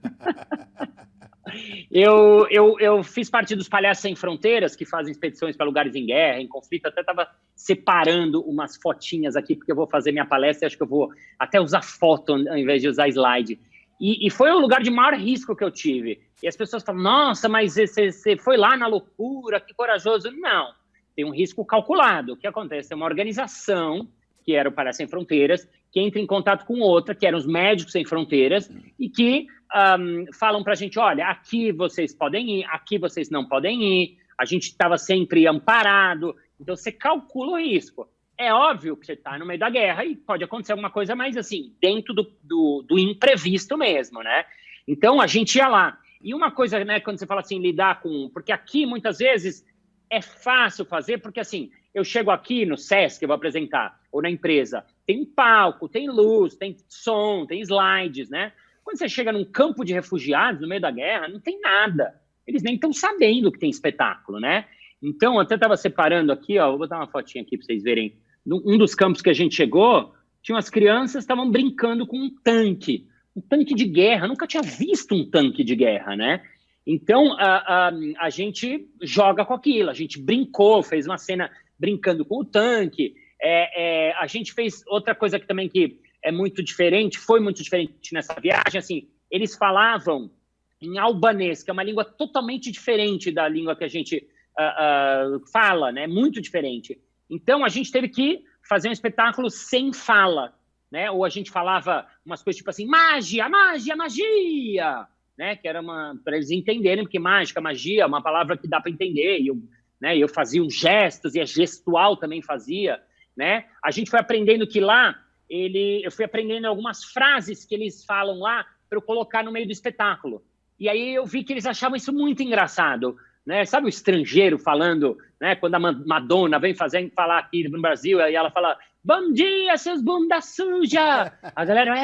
Eu fiz parte dos Palhaços Sem Fronteiras, que fazem expedições para lugares em guerra, em conflito. Até estava separando umas fotinhas aqui, porque eu vou fazer minha palestra e acho que eu vou até usar foto ao invés de usar slide. E foi o lugar de maior risco que eu tive. E as pessoas falam, nossa, mas você foi lá na loucura, que corajoso. Não, tem um risco calculado. O que acontece? Tem uma organização, que era o Palhaços Sem Fronteiras, que entra em contato com outra, que eram os Médicos Sem Fronteiras, e que falam para a gente, olha, aqui vocês podem ir, aqui vocês não podem ir, a gente estava sempre amparado, então você calcula o risco. É óbvio que você está no meio da guerra e pode acontecer alguma coisa mais assim, dentro do imprevisto mesmo, né? Então, a gente ia lá. E uma coisa, né, quando você fala assim, lidar com... Porque aqui, muitas vezes, é fácil fazer, porque assim, eu chego aqui no SESC, eu vou apresentar, ou na empresa, tem palco, tem luz, tem som, tem slides, né? Quando você chega num campo de refugiados, no meio da guerra, não tem nada. Eles nem estão sabendo que tem espetáculo, né? Então, eu até estava separando aqui, ó, vou botar uma fotinha aqui para vocês verem. Um dos campos que a gente chegou, tinha umas crianças que estavam brincando com um tanque de guerra. Eu nunca tinha visto um tanque de guerra, né? Então, a gente joga com aquilo, a gente brincou, fez uma cena brincando com o tanque. A gente fez outra coisa que também que é muito diferente, foi muito diferente nessa viagem, assim, eles falavam em albanês, que é uma língua totalmente diferente da língua que a gente fala, né? Muito diferente. Então, a gente teve que fazer um espetáculo sem fala, né? Ou a gente falava umas coisas tipo assim, magia, né? Que era para eles entenderem, porque mágica, magia é uma palavra que dá para entender. E eu fazia uns gestos, e a gestual também fazia, né? A gente foi aprendendo que lá, eu fui aprendendo algumas frases que eles falam lá para eu colocar no meio do espetáculo. E aí eu vi que eles achavam isso muito engraçado, né? Sabe o estrangeiro falando, né? Quando a Madonna vem falar aqui no Brasil, e ela fala, bom dia, seus bunda suja! A galera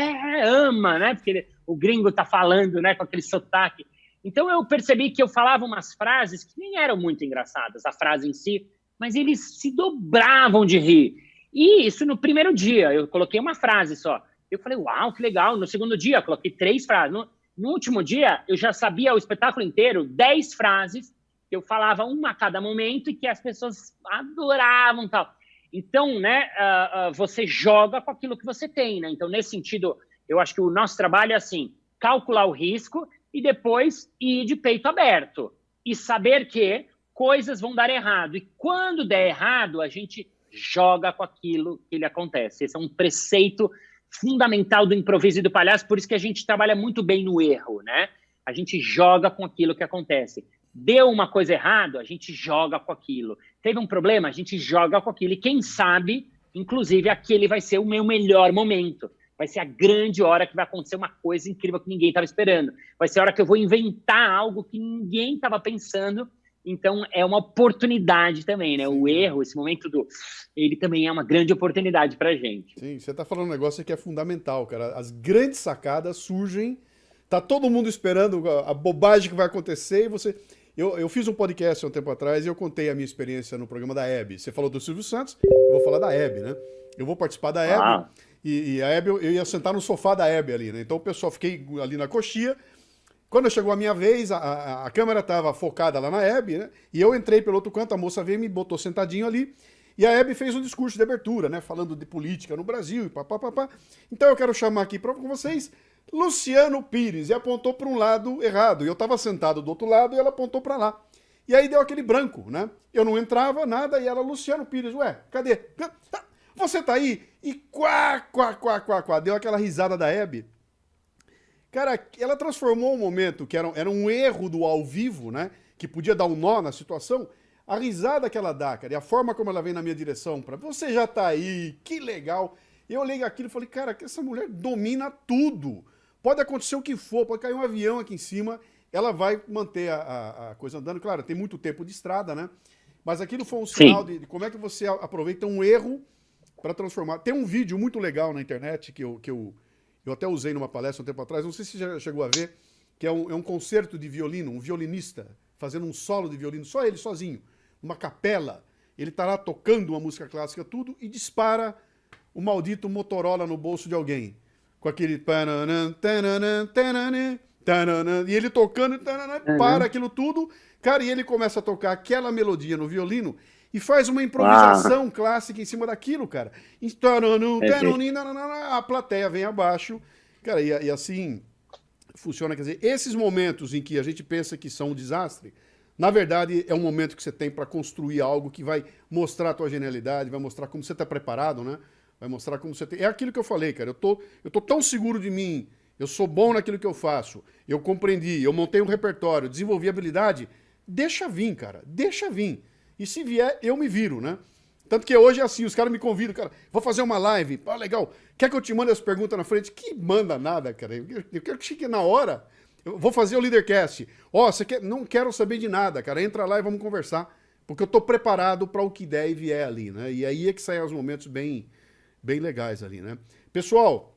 ama, né? Porque o gringo tá falando, né? Com aquele sotaque. Então eu percebi que eu falava umas frases que nem eram muito engraçadas, a frase em si, mas eles se dobravam de rir. E isso no primeiro dia, eu coloquei uma frase só. Eu falei, uau, que legal. No segundo dia, eu coloquei 3 frases. No último dia, eu já sabia o espetáculo inteiro, 10 frases, que eu falava uma a cada momento e que as pessoas adoravam e tal. Então, né, você joga com aquilo que você tem, né? Então, nesse sentido, eu acho que o nosso trabalho é assim, calcular o risco e depois ir de peito aberto. E saber que coisas vão dar errado. E quando der errado, a gente joga com aquilo que ele acontece. Esse é um preceito fundamental do improviso e do palhaço, por isso que a gente trabalha muito bem no erro, né? A gente joga com aquilo que acontece. Deu uma coisa errada, a gente joga com aquilo. Teve um problema, a gente joga com aquilo. E quem sabe, inclusive, aquele vai ser o meu melhor momento. Vai ser a grande hora que vai acontecer uma coisa incrível que ninguém estava esperando. Vai ser a hora que eu vou inventar algo que ninguém estava pensando. Então, é uma oportunidade também, né? O erro, esse momento ele também é uma grande oportunidade pra gente. Sim, você tá falando um negócio que é fundamental, cara. As grandes sacadas surgem, tá todo mundo esperando a bobagem que vai acontecer e você... Eu fiz um podcast há um tempo atrás e eu contei a minha experiência no programa da Hebe. Você falou do Silvio Santos, eu vou falar da Hebe, né? Eu vou participar da Hebe e a Hebe, eu ia sentar no sofá da Hebe ali, né? Então o pessoal, fiquei ali na coxia. Quando chegou a minha vez, a câmera estava focada lá na Hebe, né? E eu entrei pelo outro canto, a moça veio e me botou sentadinho ali. E a Hebe fez um discurso de abertura, né? Falando de política no Brasil e papapá. Então eu quero chamar aqui para vocês Luciano Pires. E apontou para um lado errado. E eu estava sentado do outro lado e ela apontou para lá. E aí deu aquele branco, né? Eu não entrava, nada, e ela, Luciano Pires, ué, cadê? Você tá aí? E quá. Deu aquela risada da Hebe. Cara, ela transformou um momento que era um erro do ao vivo, né? Que podia dar um nó na situação. A risada que ela dá, cara, e a forma como ela vem na minha direção, para você já tá aí, que legal. Eu olhei aquilo e falei, cara, essa mulher domina tudo. Pode acontecer o que for, pode cair um avião aqui em cima, ela vai manter a coisa andando. Claro, tem muito tempo de estrada, né? Mas aquilo foi um sinal de como é que você aproveita um erro para transformar. Tem um vídeo muito legal na internet que eu até usei numa palestra um tempo atrás, não sei se você já chegou a ver, que é um concerto de violino, um violinista fazendo um solo de violino, só ele sozinho, numa capela. Ele tá lá tocando uma música clássica, tudo, e dispara o maldito Motorola no bolso de alguém. Com aquele... E ele tocando, para aquilo tudo, cara, e ele começa a tocar aquela melodia no violino e faz uma improvisação clássica em cima daquilo, cara. A plateia vem abaixo, cara, e assim funciona. Quer dizer, esses momentos em que a gente pensa que são um desastre, na verdade é um momento que você tem para construir algo que vai mostrar a tua genialidade, vai mostrar como você está preparado, né? Vai mostrar como você tem... É aquilo que eu falei, cara, eu tô tão seguro de mim, eu sou bom naquilo que eu faço, eu compreendi, eu montei um repertório, desenvolvi habilidade, deixa vir, cara, deixa vir. E se vier, eu me viro, né? Tanto que hoje é assim, os caras me convidam, cara, vou fazer uma live, legal, quer que eu te mande as perguntas na frente? Que manda nada, cara, eu quero que chegue na hora, eu vou fazer o Leadercast. Você quer? Não quero saber de nada, cara, entra lá e vamos conversar, porque eu tô preparado para o que der e vier ali, né? E aí é que saem os momentos bem legais ali, né? Pessoal,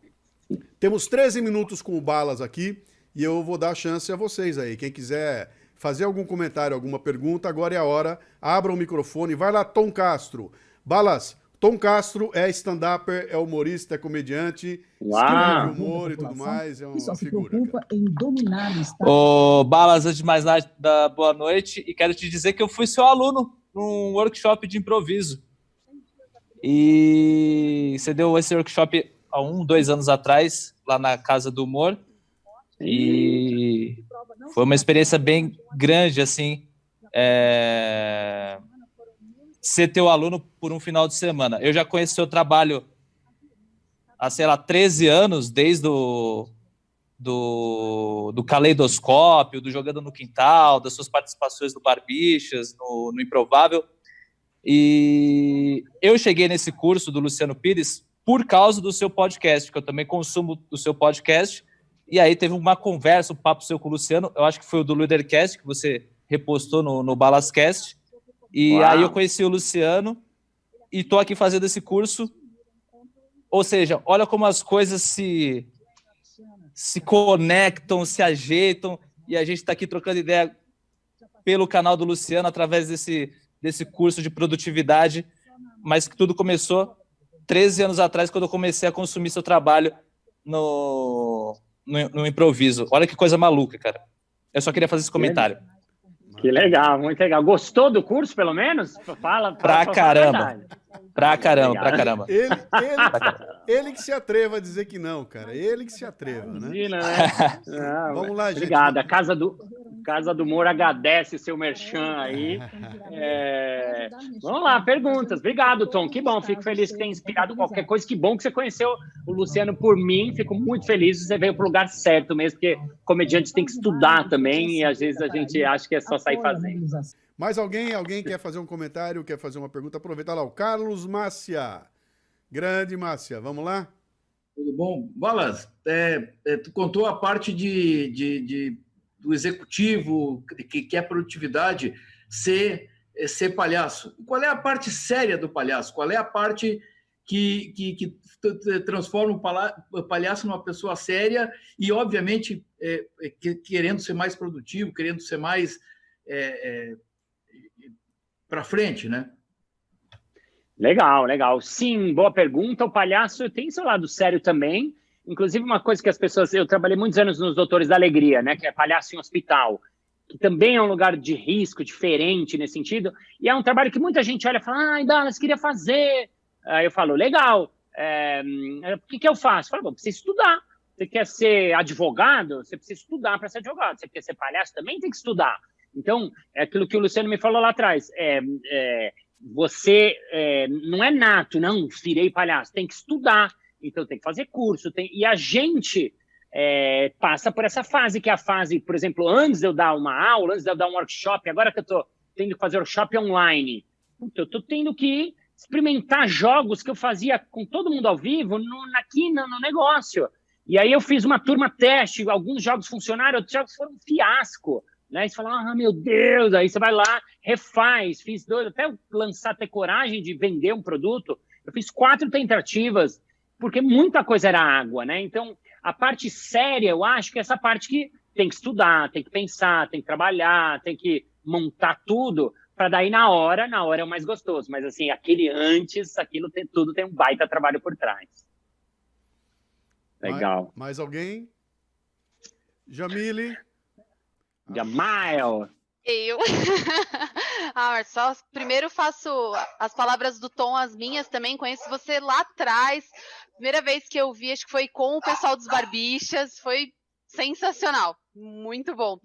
temos 13 minutos com o Balas aqui e eu vou dar a chance a vocês aí. Quem quiser fazer algum comentário, alguma pergunta, agora é a hora. Abra o microfone. Vai lá, Tom Castro. Balas, Tom Castro é stand-upper, é humorista, é comediante, escreve humor e tudo mais. É uma figura. Ô, Balas, antes de mais nada, boa noite. E quero te dizer que eu fui seu aluno num workshop de improviso. E você deu esse workshop há 2 anos atrás, lá na Casa do Humor. E foi uma experiência bem grande, assim, ser teu aluno por um final de semana. Eu já conheço seu trabalho há, 13 anos, desde do Caleidoscópio, do Jogando no Quintal, das suas participações no Barbichas, no Improvável. E eu cheguei nesse curso do Luciano Pires por causa do seu podcast, que eu também consumo do seu podcast. E aí teve uma conversa, um papo seu com o Luciano, eu acho que foi o do Leadercast, que você repostou no Balascast. E aí eu conheci o Luciano e tô aqui fazendo esse curso. Ou seja, olha como as coisas se conectam, se ajeitam, e a gente está aqui trocando ideia pelo canal do Luciano, através desse curso de produtividade, mas que tudo começou 13 anos atrás, quando eu comecei a consumir seu trabalho no improviso. Olha que coisa maluca, cara. Eu só queria fazer esse comentário. Que legal, muito legal. Gostou do curso, pelo menos? Fala pra caramba. Pra caramba. Ele que se atreva a dizer que não, cara. Ele que se atreva, né? Imagina, né? Vamos lá, gente. Obrigado. Casa do Humor agradece o seu merchan aí. Vamos lá, perguntas. Obrigado, Tom. Que bom, fico feliz que tenha inspirado qualquer coisa. Que bom que você conheceu o Luciano por mim. Fico muito feliz que você veio para o lugar certo mesmo, porque comediante tem que estudar também e às vezes a gente acha que é só sair fazendo. Mais alguém quer fazer um comentário, quer fazer uma pergunta? Aproveita lá, o Carlos Mácia. Grande Mácia, vamos lá? Tudo bom? Balas, tu contou a parte do executivo, que é produtividade, ser palhaço. Qual é a parte séria do palhaço? Qual é a parte que transforma o palhaço numa pessoa séria e, obviamente, querendo ser mais produtivo, querendo ser mais para frente, né? Legal, legal. Sim, boa pergunta. O palhaço tem seu lado sério também. Inclusive, uma coisa que as pessoas... Eu trabalhei muitos anos nos Doutores da Alegria, né? Que é palhaço em hospital. Que também é um lugar de risco, diferente nesse sentido. E é um trabalho que muita gente olha e fala, ai, Dallas, queria fazer. Aí eu falo, legal. O que eu faço? Eu falo, bom, precisa estudar. Você quer ser advogado? Você precisa estudar para ser advogado. Você quer ser palhaço? Também tem que estudar. Então, é aquilo que o Luciano me falou lá atrás. Você não é nato, não, virei palhaço. Tem que estudar. Então, tem que fazer curso. E a gente passa por essa fase, que é a fase, por exemplo, antes de eu dar uma aula, antes de eu dar um workshop, agora que eu estou tendo que fazer workshop online, eu estou tendo que experimentar jogos que eu fazia com todo mundo ao vivo aqui no negócio. E aí eu fiz uma turma teste, alguns jogos funcionaram, outros jogos foram um fiasco. Né? Você fala, meu Deus, aí você vai lá, refaz, fiz 2, até ter coragem de vender um produto, eu fiz 4 tentativas, porque muita coisa era água, né? Então, a parte séria, eu acho que é essa parte que tem que estudar, tem que pensar, tem que trabalhar, tem que montar tudo, para daí na hora é o mais gostoso, mas assim, aquele antes, tudo tem um baita trabalho por trás. Legal. Mais alguém? Jamile? Jamael. Eu. Só primeiro faço as palavras do Tom, as minhas também. Conheço você lá atrás. Primeira vez que eu vi, acho que foi com o pessoal dos Barbixas. Foi sensacional. Muito bom.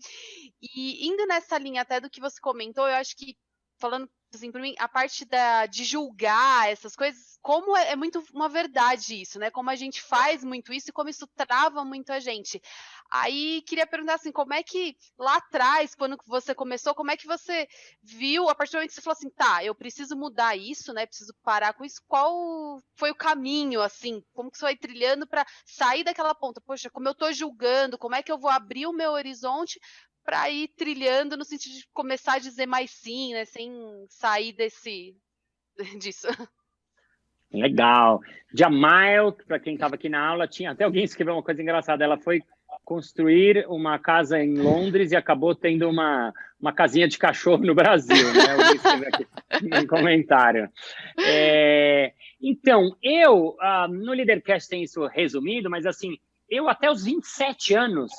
E indo nessa linha até do que você comentou, eu acho que, falando assim, por mim, a parte de julgar essas coisas, como é muito uma verdade isso, né? Como a gente faz muito isso e como isso trava muito a gente. Aí, queria perguntar assim, como é que lá atrás, quando você começou, como é que você viu, a partir do momento que você falou assim, tá, eu preciso mudar isso, né? Preciso parar com isso. Qual foi o caminho, assim? Como que você vai trilhando para sair daquela ponta? Poxa, como eu tô julgando, como é que eu vou abrir o meu horizonte para ir trilhando no sentido de começar a dizer mais sim, né? Sem sair disso. Legal. Jamael, para quem estava aqui na aula, tinha até alguém escreveu uma coisa engraçada. Ela foi construir uma casa em Londres e acabou tendo uma casinha de cachorro no Brasil, né? Alguém escreveu aqui no comentário. Então, eu, no Leadercast tem isso resumido, mas assim, eu até os 27 anos,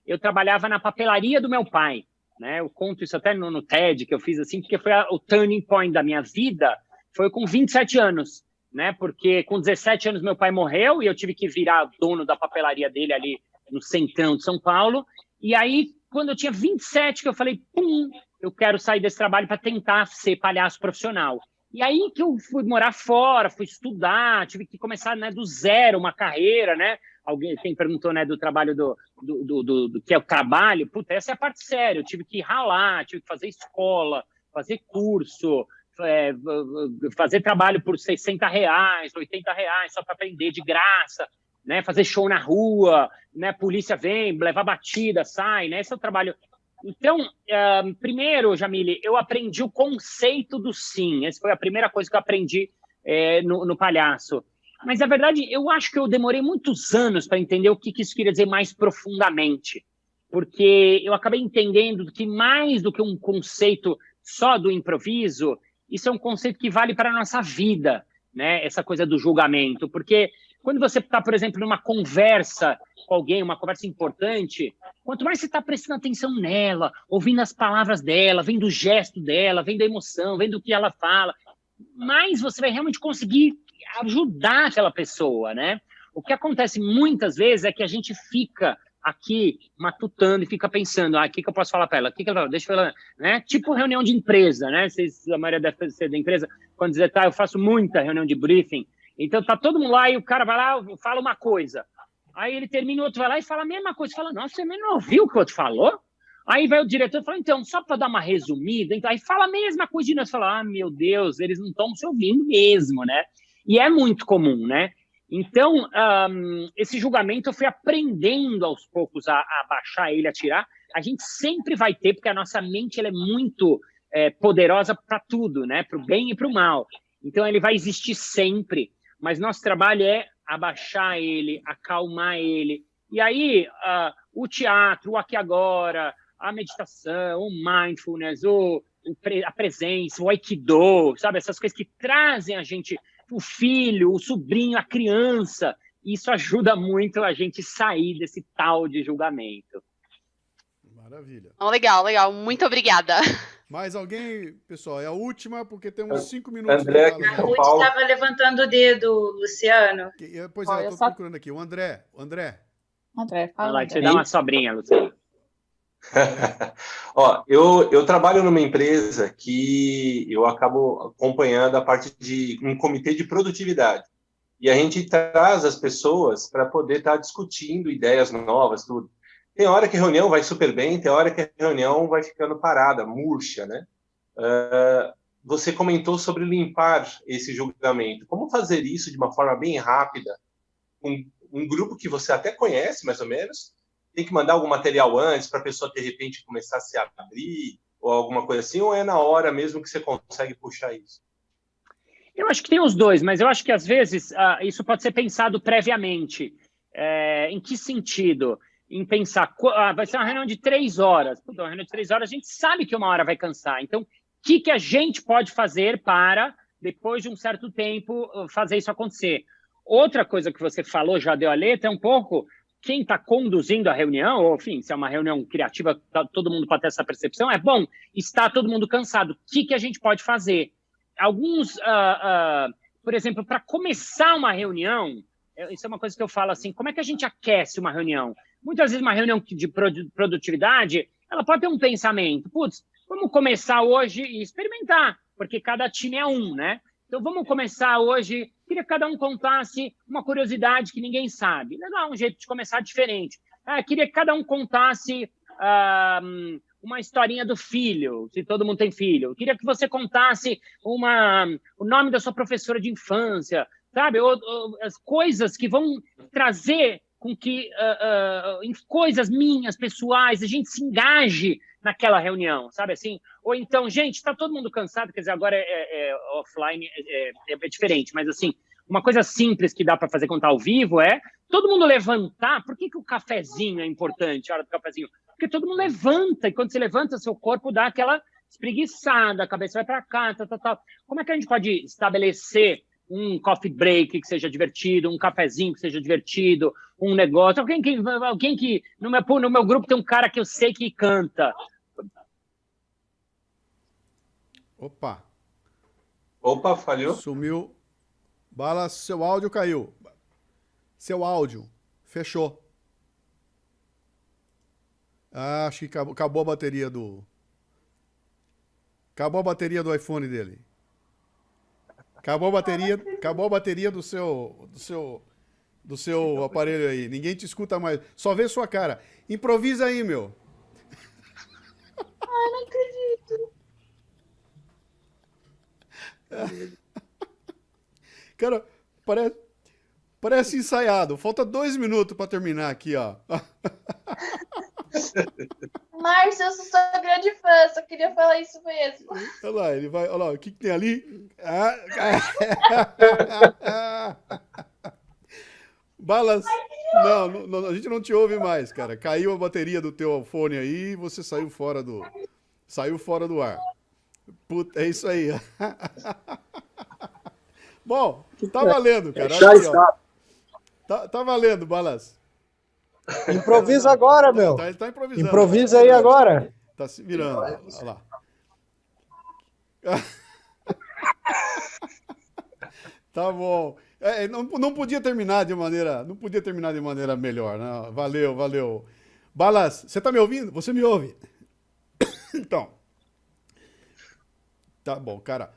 eu trabalhava na papelaria do meu pai, né? Eu conto isso até no TED que eu fiz assim, porque foi o turning point da minha vida, foi com 27 anos, né? Porque com 17 anos meu pai morreu e eu tive que virar dono da papelaria dele ali no centrão de São Paulo. E aí, quando eu tinha 27, que eu falei, eu quero sair desse trabalho para tentar ser palhaço profissional. E aí que eu fui morar fora, fui estudar, tive que começar, né, do zero, uma carreira, né? Quem perguntou, né, do trabalho do que é o trabalho, puta, essa é a parte séria. Eu tive que ralar, tive que fazer escola, fazer curso, fazer trabalho por R$60, R$80, só para aprender de graça, né? Fazer show na rua, né? Polícia vem, levar batida, sai, né? Esse é o trabalho. Então, primeiro, Jamile, eu aprendi o conceito do sim. Essa foi a primeira coisa que eu aprendi no palhaço. Mas, na verdade, eu acho que eu demorei muitos anos para entender o que isso queria dizer mais profundamente. Porque eu acabei entendendo que mais do que um conceito só do improviso, isso é um conceito que vale para a nossa vida, né? Essa coisa do julgamento. Porque quando você está, por exemplo, numa conversa com alguém, uma conversa importante, quanto mais você está prestando atenção nela, ouvindo as palavras dela, vendo o gesto dela, vendo a emoção, vendo o que ela fala, mais você vai realmente conseguir ajudar aquela pessoa, né? O que acontece muitas vezes é que a gente fica aqui matutando e fica pensando, o que eu posso falar para ela? O que ela fala? Deixa eu falar, né? Tipo reunião de empresa, né? A maioria deve ser da empresa, quando dizer, eu faço muita reunião de briefing, então tá todo mundo lá e o cara vai lá, fala uma coisa. Aí ele termina, o outro vai lá e fala a mesma coisa. Fala, nossa, você não ouviu o que o outro falou? Aí vai o diretor e fala, então, só para dar uma resumida, então, aí fala a mesma coisa de nós. Fala, meu Deus, eles não estão se ouvindo mesmo, né? E é muito comum, né? Então, esse julgamento eu fui aprendendo aos poucos a baixar ele, a tirar. A gente sempre vai ter, porque a nossa mente ela é muito poderosa para tudo, né? Para o bem e para o mal. Então, ele vai existir sempre. Mas nosso trabalho é abaixar ele, acalmar ele. E aí, o teatro, o aqui agora, a meditação, o mindfulness, a presença, o aikido, sabe? Essas coisas que trazem a gente, o filho, o sobrinho, a criança. Isso ajuda muito a gente sair desse tal de julgamento. Maravilha. Legal, legal. Muito obrigada. Mais alguém, pessoal? É a última, porque temos 5 minutos. André, de fala, a né? Ruth estava levantando o dedo, Luciano. Pois é, eu estou procurando aqui. O André, André, Vai fala. lá, você dá uma sobrinha, Luciano. Ó, eu trabalho numa empresa que eu acabo acompanhando a parte de um comitê de produtividade. E a gente traz as pessoas para poder estar discutindo ideias novas, tudo. Tem hora que a reunião vai super bem, tem hora que a reunião vai ficando parada, murcha, né? Você comentou sobre limpar esse julgamento. Como fazer isso de uma forma bem rápida? Um grupo que você até conhece, mais ou menos, tem que mandar algum material antes para a pessoa, de repente, começar a se abrir ou alguma coisa assim, ou é na hora mesmo que você consegue puxar isso? Eu acho que tem os dois, mas eu acho que, às vezes, isso pode ser pensado previamente. Em que sentido? Em pensar, vai ser uma reunião de 3 horas. Uma reunião de 3 horas, a gente sabe que uma hora vai cansar. Então, o que a gente pode fazer para, depois de um certo tempo, fazer isso acontecer? Outra coisa que você falou, já deu a letra, é um pouco quem está conduzindo a reunião, ou, enfim, se é uma reunião criativa, todo mundo pode ter essa percepção, está todo mundo cansado. O que a gente pode fazer? Alguns, por exemplo, para começar uma reunião, isso é uma coisa que eu falo assim, como é que a gente aquece uma reunião? Muitas vezes uma reunião de produtividade, ela pode ter um pensamento, vamos começar hoje e experimentar, porque cada time é um, né? Então vamos começar hoje, queria que cada um contasse uma curiosidade que ninguém sabe. Legal, um jeito de começar diferente. Queria que cada um contasse uma historinha do filho, se todo mundo tem filho. Queria que você contasse o nome da sua professora de infância, sabe? Ou as coisas que vão trazer com que, em coisas minhas, pessoais, a gente se engaje naquela reunião, sabe assim? Ou então, gente, está todo mundo cansado, quer dizer, agora offline é diferente, mas assim, uma coisa simples que dá para fazer quando está ao vivo é todo mundo levantar. Por que o cafezinho é importante, a hora do cafezinho? Porque todo mundo levanta, e quando você levanta, seu corpo dá aquela espreguiçada, a cabeça vai para cá, tal. Como é que a gente pode estabelecer um coffee break que seja divertido, um cafezinho que seja divertido, um negócio? Alguém que no meu grupo tem um cara que eu sei que canta. Opa, falhou? sumiu. Bala, seu áudio caiu. Seu áudio. Fechou. Acho que acabou a bateria do... Acabou a bateria do iPhone dele. Acabou a bateria do seu aparelho aí. Ninguém te escuta mais. Só vê sua cara. Improvisa aí, meu. Não acredito. Cara, parece ensaiado. Falta 2 minutos para terminar aqui, ó. Márcio, eu sou sua grande fã, só queria falar isso mesmo. Olha lá, ele vai. Olha lá, o que tem ali? Balas. Não, a gente não te ouve mais, cara. Caiu a bateria do teu fone aí e você saiu fora do ar. Puta, é isso aí. Bom, tá valendo, cara. Olha aqui, ó. Tá valendo, Balas. Improvisa agora, meu. Ele tá improvisando. Improvisa aí agora. Tá se virando. Olha lá. Tá bom. Não podia terminar de maneira melhor, né? Valeu. Balas, você tá me ouvindo? Você me ouve? Então. Tá bom, cara.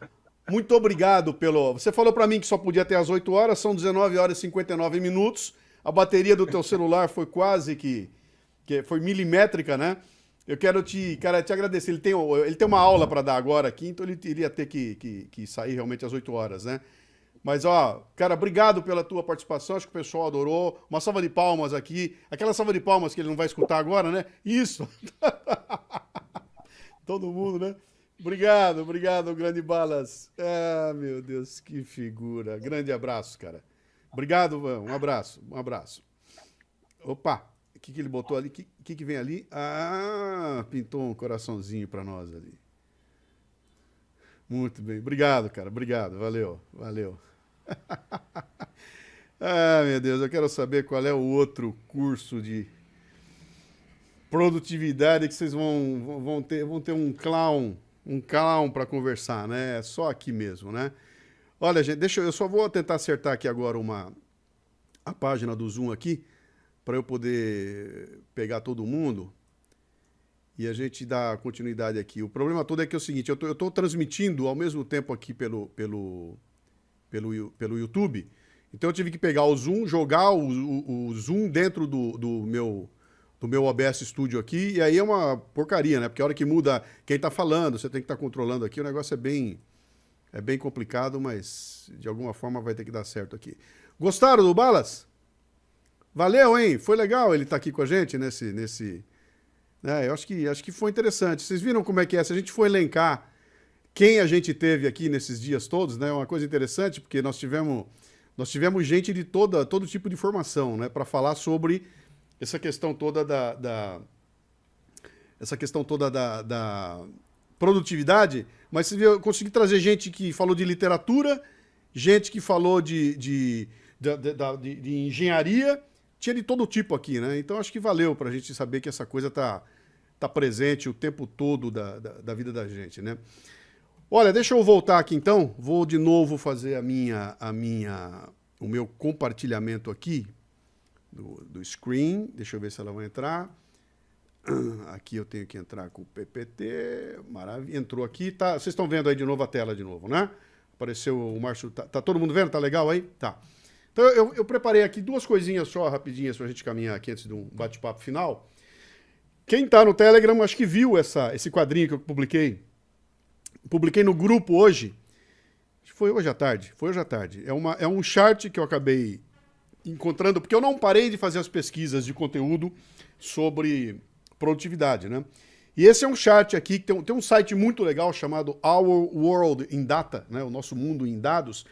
Muito obrigado pelo... Você falou para mim que só podia ter às 8 horas, são 19 horas e 59 minutos. A bateria do teu celular foi quase que foi milimétrica, né? Eu quero te agradecer. Ele tem uma aula para dar agora aqui, então ele iria ter que sair realmente às 8 horas, né? Mas, ó, cara, obrigado pela tua participação. Acho que o pessoal adorou. Uma salva de palmas aqui. Aquela salva de palmas que ele não vai escutar agora, né? Isso. Todo mundo, né? Obrigado, grande Balas. Ah, meu Deus, que figura. Grande abraço, cara. Obrigado, Van. Um abraço. Opa, o que ele botou ali? O que vem ali? Ah, pintou um coraçãozinho para nós ali. Muito bem. Obrigado, cara. Obrigado. Valeu. Ah, meu Deus, eu quero saber qual é o outro curso de produtividade que vocês vão ter um clown para conversar, né? É só aqui mesmo, né? Olha, gente, eu só vou tentar acertar aqui agora a página do Zoom aqui, para eu poder pegar todo mundo e a gente dar continuidade aqui. O problema todo é que é o seguinte, eu estou transmitindo ao mesmo tempo aqui pelo YouTube, então eu tive que pegar o Zoom, jogar o Zoom dentro do meu OBS Studio aqui, e aí é uma porcaria, né? Porque a hora que muda quem está falando, você tem que estar controlando aqui, o negócio é bem complicado, mas de alguma forma vai ter que dar certo aqui. Gostaram do Balas? Valeu, hein? Foi legal ele estar aqui com a gente nesse... Eu acho que foi interessante. Vocês viram como é que é? Se a gente for elencar quem a gente teve aqui nesses dias todos, né? É uma coisa interessante, porque nós tivemos gente de todo tipo de formação, né? Para falar sobre essa questão toda da produtividade, mas você viu, eu consegui trazer gente que falou de literatura, gente que falou de engenharia, tinha de todo tipo aqui, né? Então acho que valeu para a gente saber que essa coisa tá presente o tempo todo da vida da gente, né? Olha, deixa eu voltar aqui então, vou de novo fazer o meu compartilhamento aqui do screen, deixa eu ver se ela vai entrar. Aqui eu tenho que entrar com o PPT, maravilha, entrou aqui, tá, vocês estão vendo aí de novo a tela de novo, né? Apareceu o Márcio, tá todo mundo vendo? Tá legal aí? Tá. Então eu preparei aqui duas coisinhas só rapidinhas pra gente caminhar aqui antes de um bate-papo final. Quem tá no Telegram, acho que viu esse quadrinho que eu publiquei. Publiquei no grupo hoje. Foi hoje à tarde. É um chart que eu acabei encontrando, porque eu não parei de fazer as pesquisas de conteúdo sobre produtividade, né? E esse é um chart aqui, que tem um site muito legal chamado Our World in Data, né? O nosso mundo em dados.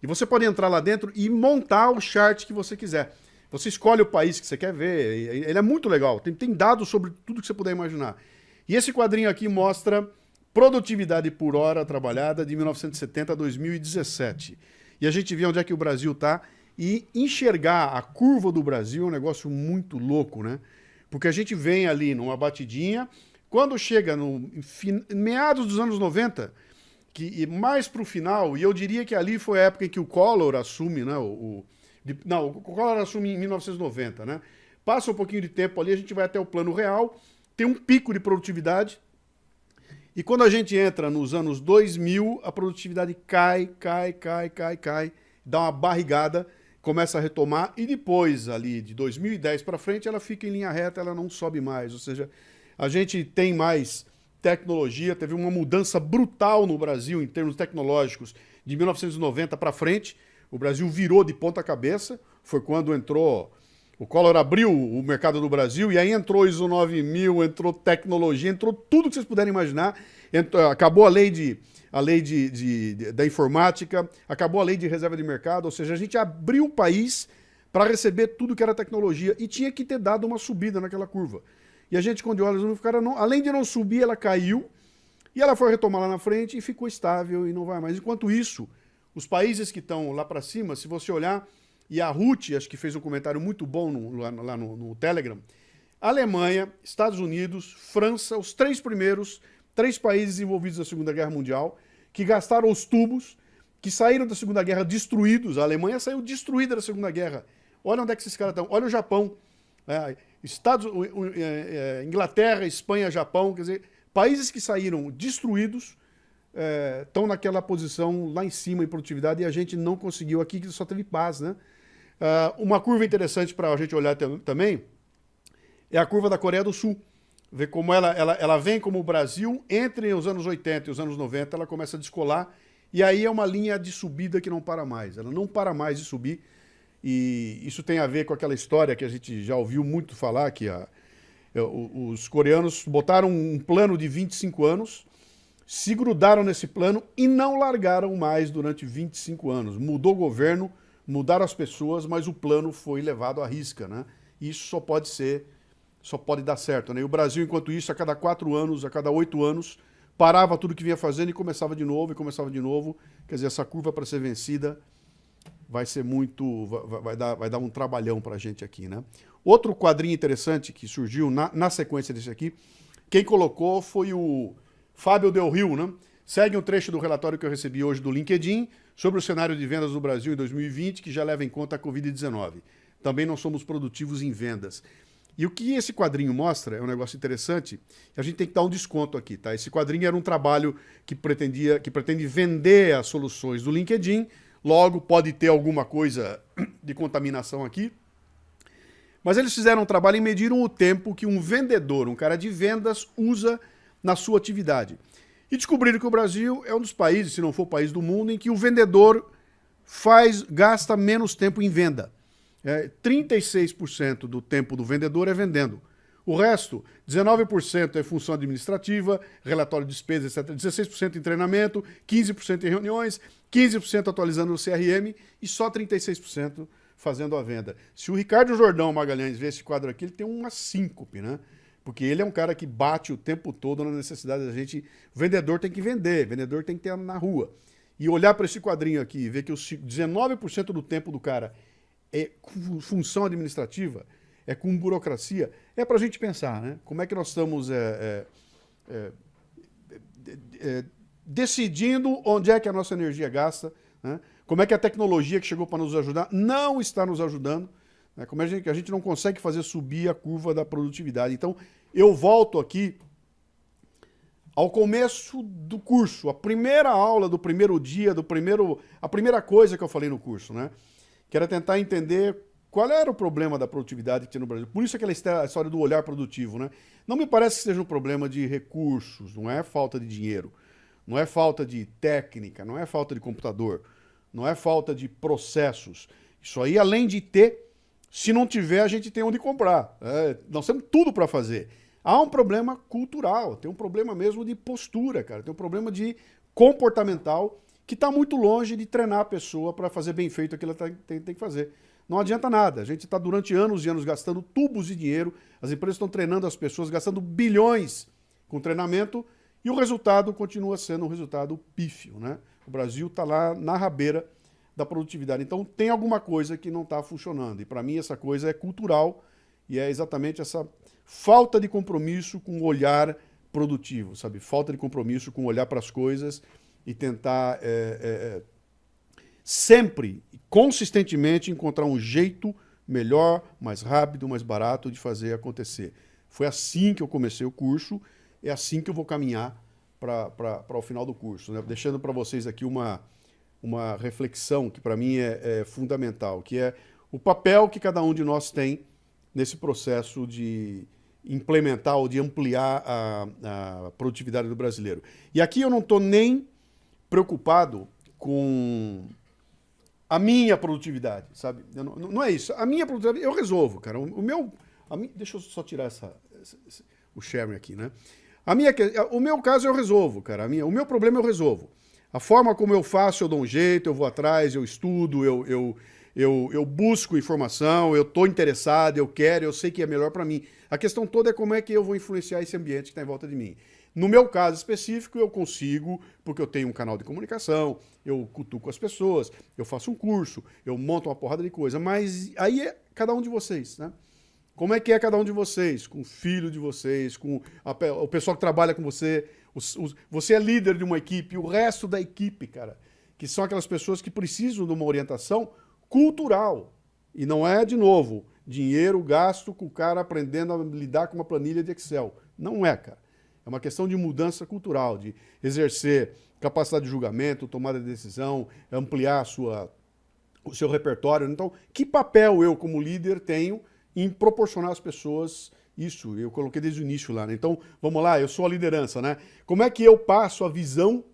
E você pode entrar lá dentro e montar o chart que você quiser. Você escolhe o país que você quer ver, ele é muito legal, tem dados sobre tudo que você puder imaginar. E esse quadrinho aqui mostra produtividade por hora trabalhada de 1970 a 2017. E a gente vê onde é que o Brasil está. E enxergar a curva do Brasil é um negócio muito louco, né? Porque a gente vem ali numa batidinha, quando chega no meados dos anos 90, e mais para o final, e eu diria que ali foi a época em que o Collor assume, né? O Collor assume em 1990, né? Passa um pouquinho de tempo ali, a gente vai até o Plano Real, tem um pico de produtividade, e quando a gente entra nos anos 2000, a produtividade cai, dá uma barrigada, começa a retomar, e depois ali de 2010 para frente ela fica em linha reta, ela não sobe mais, ou seja, a gente tem mais tecnologia, teve uma mudança brutal no Brasil em termos tecnológicos de 1990 para frente, o Brasil virou de ponta cabeça, foi quando entrou, o Collor abriu o mercado do Brasil, e aí entrou ISO 9000, entrou tecnologia, entrou tudo que vocês puderem imaginar, acabou a lei da informática, acabou a lei de reserva de mercado, ou seja, a gente abriu o país para receber tudo que era tecnologia e tinha que ter dado uma subida naquela curva. E a gente, quando olha, além de não subir, ela caiu e ela foi retomar lá na frente e ficou estável e não vai mais. Enquanto isso, os países que estão lá para cima, se você olhar, e a Ruth, acho que fez um comentário muito bom lá no Telegram, Alemanha, Estados Unidos, França, os três países envolvidos na Segunda Guerra Mundial, que gastaram os tubos, que saíram da Segunda Guerra destruídos. A Alemanha saiu destruída da Segunda Guerra. Olha onde é que esses caras estão. Olha o Japão. Inglaterra, Espanha, Japão, quer dizer, países que saíram destruídos estão naquela posição lá em cima em produtividade e a gente não conseguiu aqui, que só teve paz, né? Uma curva interessante para a gente olhar também é a curva da Coreia do Sul. Ver como ela vem como o Brasil, entre os anos 80 e os anos 90, ela começa a descolar, e aí é uma linha de subida que não para mais. Ela não para mais de subir, e isso tem a ver com aquela história que a gente já ouviu muito falar, que os coreanos botaram um plano de 25 anos, se grudaram nesse plano e não largaram mais durante 25 anos. Mudou o governo, mudaram as pessoas, mas o plano foi levado à risca, né? Isso só pode dar certo, né? E o Brasil, enquanto isso, a cada 4 anos, a cada 8 anos, parava tudo que vinha fazendo e começava de novo, Quer dizer, essa curva para ser vencida vai ser muito... vai dar um trabalhão para a gente aqui, né? Outro quadrinho interessante que surgiu na sequência desse aqui, quem colocou foi o Fábio Del Rio, né? Segue um trecho do relatório que eu recebi hoje do LinkedIn sobre o cenário de vendas do Brasil em 2020, que já leva em conta a Covid-19. Também não somos produtivos em vendas. E o que esse quadrinho mostra é um negócio interessante, a gente tem que dar um desconto aqui, tá? Esse quadrinho era um trabalho que pretende vender as soluções do LinkedIn, logo pode ter alguma coisa de contaminação aqui, mas eles fizeram um trabalho e mediram o tempo que um vendedor, um cara de vendas, usa na sua atividade. E descobriram que o Brasil é um dos países, se não for o país do mundo, em que o vendedor gasta menos tempo em venda. 36% do tempo do vendedor é vendendo. O resto, 19% é função administrativa, relatório de despesas, etc. 16% em treinamento, 15% em reuniões, 15% atualizando o CRM e só 36% fazendo a venda. Se o Ricardo Jordão Magalhães ver esse quadro aqui, ele tem uma síncope, né? Porque ele é um cara que bate o tempo todo na necessidade da gente... O vendedor tem que vender, o vendedor tem que ter na rua. E olhar para esse quadrinho aqui e ver que os 19% do tempo do cara é com função administrativa, é com burocracia, é para a gente pensar, né? Como é que nós estamos decidindo onde é que a nossa energia gasta, né? Como é que a tecnologia que chegou para nos ajudar não está nos ajudando, né? Como é que a gente não consegue fazer subir a curva da produtividade. Então, eu volto aqui ao começo do curso, a primeira aula do primeiro dia, a primeira coisa que eu falei no curso, né? Que era tentar entender qual era o problema da produtividade que tinha no Brasil. Por isso aquela história do olhar produtivo, né? Não me parece que seja um problema de recursos, não é falta de dinheiro, não é falta de técnica, não é falta de computador, não é falta de processos. Isso aí, além de ter, se não tiver, a gente tem onde comprar. Nós temos tudo para fazer. Há um problema cultural, tem um problema mesmo de postura, cara, tem um problema de comportamental que está muito longe de treinar a pessoa para fazer bem feito aquilo que ela tem que fazer. Não adianta nada. A gente está durante anos e anos gastando tubos de dinheiro, as empresas estão treinando as pessoas, gastando bilhões com treinamento, e o resultado continua sendo um resultado pífio, né? O Brasil está lá na rabeira da produtividade. Então tem alguma coisa que não está funcionando. E para mim essa coisa é cultural e é exatamente essa falta de compromisso com o olhar produtivo, sabe? Falta de compromisso com o olhar para as coisas e tentar sempre, consistentemente, encontrar um jeito melhor, mais rápido, mais barato de fazer acontecer. Foi assim que eu comecei o curso, é assim que eu vou caminhar para o final do curso, né? Deixando para vocês aqui uma reflexão que para mim é fundamental, que é o papel que cada um de nós tem nesse processo de implementar ou de ampliar a produtividade do brasileiro. E aqui eu não estou nem preocupado com a minha produtividade, sabe? Não é isso. A minha produtividade eu resolvo, cara. Deixa eu só tirar o sharing aqui, né? O meu caso eu resolvo, cara. O meu problema eu resolvo. A forma como eu faço, eu dou um jeito, eu vou atrás, eu estudo, eu busco informação, eu estou interessado, eu quero, eu sei que é melhor para mim. A questão toda é como é que eu vou influenciar esse ambiente que está em volta de mim. No meu caso específico, eu consigo, porque eu tenho um canal de comunicação, eu cutuco as pessoas, eu faço um curso, eu monto uma porrada de coisa, mas aí é cada um de vocês, né? Como é que é cada um de vocês? Com o filho de vocês, com o pessoal que trabalha com você, você é líder de uma equipe, o resto da equipe, cara, que são aquelas pessoas que precisam de uma orientação cultural. E não é, de novo, dinheiro gasto com o cara aprendendo a lidar com uma planilha de Excel. Não é, cara. É uma questão de mudança cultural, de exercer capacidade de julgamento, tomada de decisão, ampliar o seu repertório. Então, que papel eu, como líder, tenho em proporcionar às pessoas isso? Eu coloquei desde o início lá, né? Então, vamos lá, eu sou a liderança, né? Como é que eu passo a visão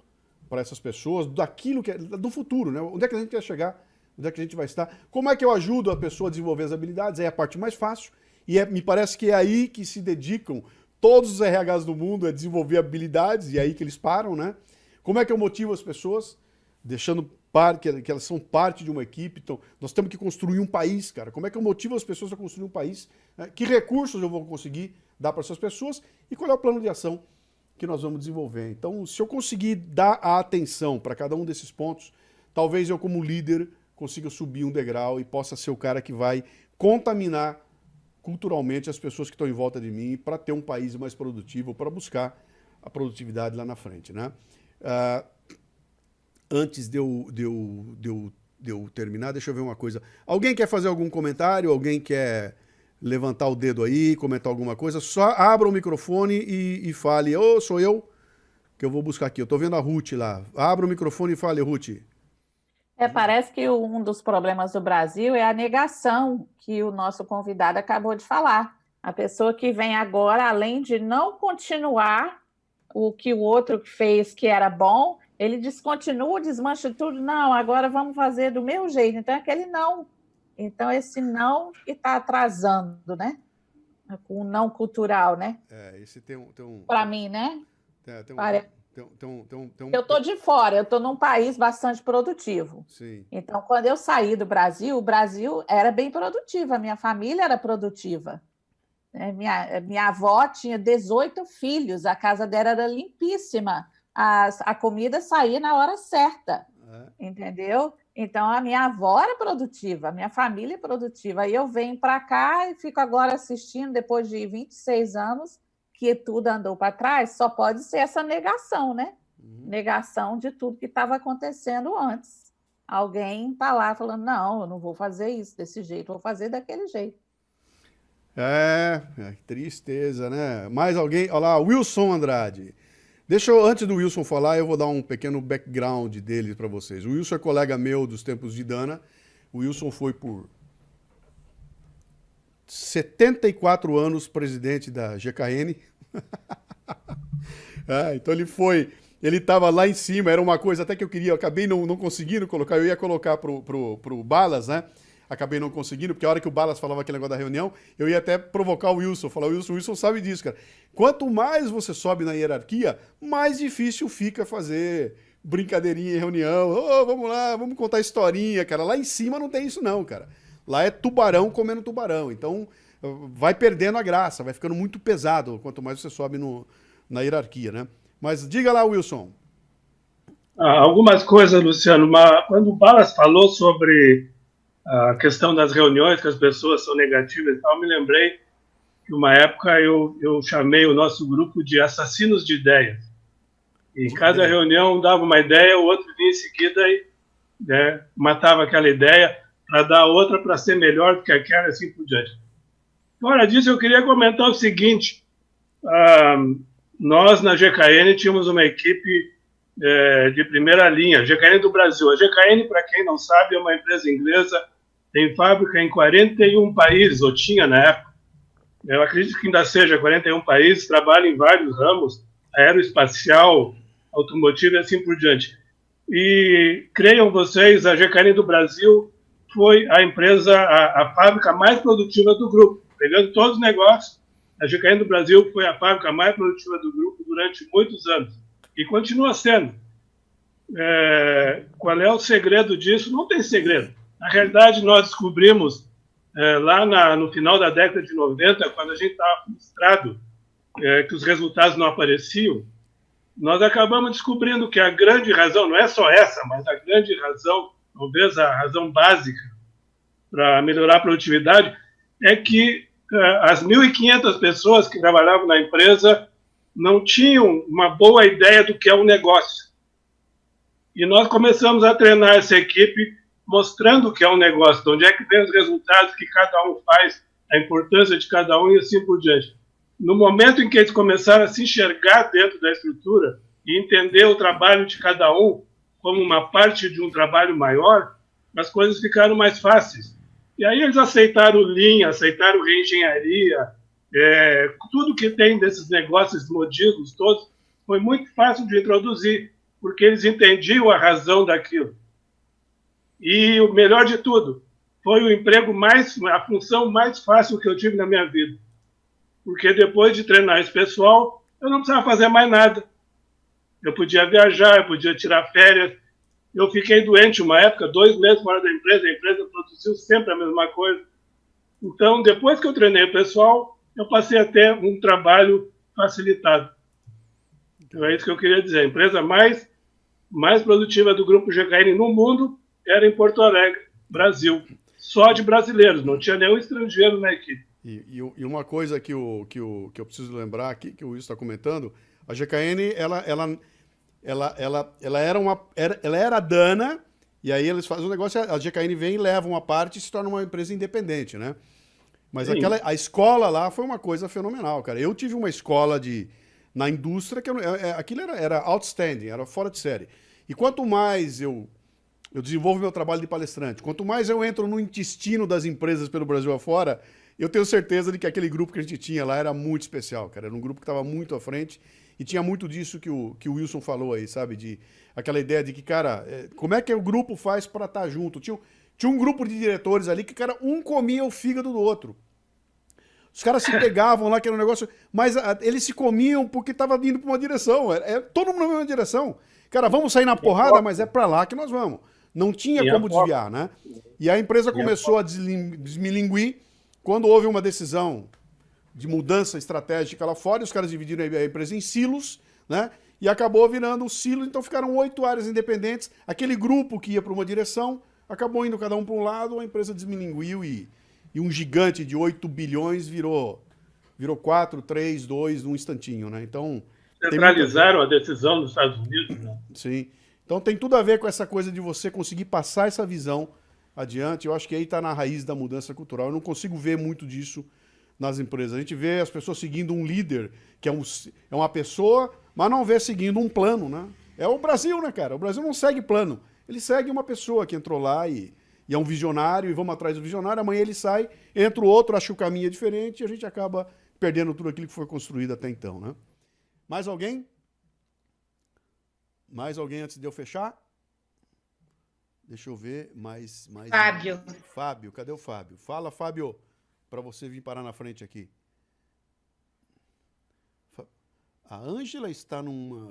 para essas pessoas daquilo que é do futuro, né? Onde é que a gente quer chegar? Onde é que a gente vai estar? Como é que eu ajudo a pessoa a desenvolver as habilidades? É a parte mais fácil. E me parece que é aí que se dedicam todos os RHs do mundo, a desenvolver habilidades, e é aí que eles param, né? Como é que eu motivo as pessoas? Deixando que elas são parte de uma equipe. Então, nós temos que construir um país, cara. Como é que eu motivo as pessoas a construir um país? Né? Que recursos eu vou conseguir dar para essas pessoas? E qual é o plano de ação que nós vamos desenvolver? Então, se eu conseguir dar a atenção para cada um desses pontos, talvez eu, como líder, consiga subir um degrau e possa ser o cara que vai contaminar culturalmente as pessoas que estão em volta de mim para ter um país mais produtivo, para buscar a produtividade lá na frente, né? Antes de eu terminar, deixa eu ver uma coisa. Alguém quer fazer algum comentário? Alguém quer levantar o dedo aí, comentar alguma coisa? Só abra o microfone e fale. Ô, sou eu, que eu vou buscar aqui. Eu estou vendo a Ruth lá. Abra o microfone e fale, Ruth. Parece que um dos problemas do Brasil é a negação que o nosso convidado acabou de falar. A pessoa que vem agora, além de não continuar o que o outro fez que era bom, ele descontinua, desmancha tudo. Não, agora vamos fazer do meu jeito. Então, é aquele não. Então, esse não que está atrasando, né? O não cultural, né? Esse tem um... Para mim, né? Tem Eu estou de fora, eu estou num país bastante produtivo. Sim. Então, quando eu saí do Brasil, o Brasil era bem produtivo, a minha família era produtiva. Minha avó tinha 18 filhos, a casa dela era limpíssima, a comida saía na hora certa, entendeu? Então, a minha avó era produtiva, a minha família é produtiva. Aí eu venho para cá e fico agora assistindo, depois de 26 anos, que tudo andou para trás, só pode ser essa negação, né? Negação de tudo que estava acontecendo antes. Alguém está lá falando, não, eu não vou fazer isso desse jeito, vou fazer daquele jeito. Tristeza, né? Mais alguém? Olha lá, Wilson Andrade. Deixa eu, antes do Wilson falar, eu vou dar um pequeno background dele para vocês. O Wilson é colega meu dos tempos de Dana. O Wilson foi por 74 anos presidente da GKN. Então ele estava lá em cima, era uma coisa até que eu acabei não conseguindo colocar, eu ia colocar pro Balas, né? Acabei não conseguindo, porque a hora que o Balas falava aquele negócio da reunião, eu ia até provocar o Wilson, falar, o Wilson sabe disso, cara. Quanto mais você sobe na hierarquia, mais difícil fica fazer brincadeirinha em reunião. Vamos lá, vamos contar historinha, cara. Lá em cima não tem isso não, cara. Lá é tubarão comendo tubarão. Então, vai perdendo a graça, vai ficando muito pesado quanto mais você sobe na hierarquia, né? Mas diga lá, Wilson. Algumas coisas, Luciano. Quando o Balas falou sobre a questão das reuniões, que as pessoas são negativas e tal, eu me lembrei que uma época eu chamei o nosso grupo de assassinos de ideias. E cada reunião dava uma ideia, o outro vinha em seguida e matava aquela ideia para dar outra para ser melhor do que aquela e assim por diante. Fora disso, eu queria comentar o seguinte, nós na GKN tínhamos uma equipe de primeira linha, GKN do Brasil. A GKN, para quem não sabe, é uma empresa inglesa, tem fábrica em 41 países, ou tinha na época. Eu acredito que ainda seja 41 países, trabalha em vários ramos, aeroespacial, automotivo e assim por diante. E, creiam vocês, a GKN do Brasil foi a empresa, a fábrica mais produtiva do grupo. Pegando todos os negócios, a GKN do Brasil foi a fábrica mais produtiva do grupo durante muitos anos. E continua sendo. Qual é o segredo disso? Não tem segredo. Na realidade, nós descobrimos, lá no final da década de 90, quando a gente estava frustrado, que os resultados não apareciam, nós acabamos descobrindo que a grande razão, não é só essa, mas a grande razão, talvez a razão básica para melhorar a produtividade, é que as 1.500 pessoas que trabalhavam na empresa não tinham uma boa ideia do que é um negócio. E nós começamos a treinar essa equipe mostrando que é um negócio, de onde é que vem os resultados que cada um faz, a importância de cada um e assim por diante. No momento em que eles começaram a se enxergar dentro da estrutura e entender o trabalho de cada um como uma parte de um trabalho maior, as coisas ficaram mais fáceis. E aí eles aceitaram o Lean, aceitaram reengenharia, tudo que tem desses negócios modismos todos, foi muito fácil de introduzir, porque eles entendiam a razão daquilo. E o melhor de tudo, foi o emprego a função mais fácil que eu tive na minha vida. Porque depois de treinar esse pessoal, eu não precisava fazer mais nada. Eu podia viajar, eu podia tirar férias. Eu fiquei doente uma época, 2 meses fora da empresa, a empresa produziu sempre a mesma coisa. Então, depois que eu treinei o pessoal, eu passei a ter um trabalho facilitado. Então, é isso que eu queria dizer. A empresa mais produtiva do Grupo GKN no mundo era em Porto Alegre, Brasil. Só de brasileiros, não tinha nenhum estrangeiro na equipe. E uma coisa que eu preciso lembrar aqui, que o Wilson está comentando, a GKN, ela era dana, e aí eles fazem um negócio, a GKN vem e leva uma parte e se torna uma empresa independente, né? Mas a escola lá foi uma coisa fenomenal, cara. Eu tive uma escola na indústria que aquilo era outstanding, era fora de série. E quanto mais eu desenvolvo meu trabalho de palestrante, quanto mais eu entro no intestino das empresas pelo Brasil afora, eu tenho certeza de que aquele grupo que a gente tinha lá era muito especial, cara. Era um grupo que estava muito à frente e tinha muito disso que o Wilson falou aí, sabe? De aquela ideia de que, cara, como é que o grupo faz para estar junto? Tinha um grupo de diretores ali que, cara, um comia o fígado do outro. Os caras se pegavam lá, que era um negócio... Mas eles se comiam porque estava indo para uma direção. Todo mundo na mesma direção. Cara, vamos sair na porrada, mas é para lá que nós vamos. Não tinha como desviar, né? E a empresa começou a desmilinguir quando houve uma decisão de mudança estratégica lá fora, os caras dividiram a empresa em silos, né? E acabou virando um silo, então ficaram 8 áreas independentes. Aquele grupo que ia para uma direção, acabou indo cada um para um lado, a empresa desmilinguiu e um gigante de 8 bilhões virou 4, 3, 2 num instantinho, né? Então... Centralizaram a decisão dos Estados Unidos, né? Sim. Então tem tudo a ver com essa coisa de você conseguir passar essa visão adiante. Eu acho que aí está na raiz da mudança cultural. Eu não consigo ver muito disso nas empresas. A gente vê as pessoas seguindo um líder, que é uma pessoa, mas não vê seguindo um plano, né? É o Brasil, né, cara? O Brasil não segue plano. Ele segue uma pessoa que entrou lá e é um visionário, e vamos atrás do visionário, amanhã ele sai, entra o outro, acha que o caminho é diferente, e a gente acaba perdendo tudo aquilo que foi construído até então, né? Mais alguém? Mais alguém antes de eu fechar? Deixa eu ver, mais... Fábio. Fábio, cadê o Fábio? Fala, Fábio, para você vir parar na frente aqui. A Ângela está numa...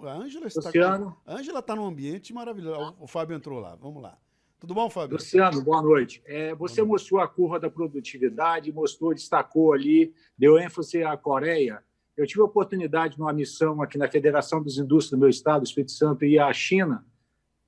A Ângela está... Luciano. A Ângela está num ambiente maravilhoso. O Fábio entrou lá, vamos lá. Tudo bom, Fábio? Luciano, boa noite. Você mostrou a curva da produtividade, destacou ali, deu ênfase à Coreia. Eu tive a oportunidade, numa missão aqui na Federação dos Indústrias do meu estado, Espírito Santo, ir à China,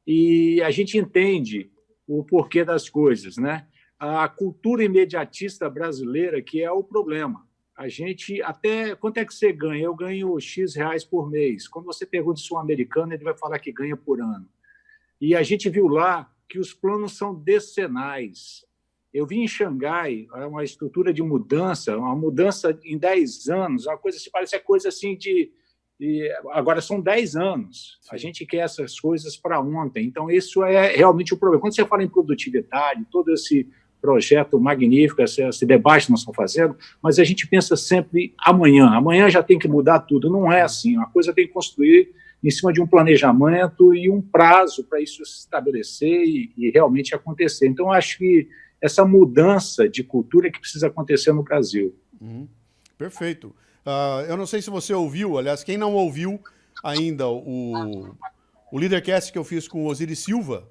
e a gente entende o porquê das coisas, né? A cultura imediatista brasileira que é o problema. A gente, até quanto é que você ganha? Eu ganho X reais por mês. Quando você pergunta se um americano, ele vai falar que ganha por ano. E a gente viu lá que os planos são decenais. Eu vi em Xangai uma estrutura de mudança, uma mudança em 10 anos, uma coisa assim, parece coisa assim de... Agora são 10 anos. A gente quer essas coisas para ontem. Então, isso é realmente o problema. Quando você fala em produtividade, todo esse projeto magnífico, esse debate que nós estamos fazendo, mas a gente pensa sempre amanhã. Amanhã já tem que mudar tudo. Não é assim. Uma coisa tem que construir em cima de um planejamento e um prazo para isso se estabelecer e realmente acontecer. Então, acho que essa mudança de cultura é que precisa acontecer no Brasil. Perfeito. Eu não sei se você ouviu, aliás, quem não ouviu ainda o Leadercast que eu fiz com o Osiris Silva,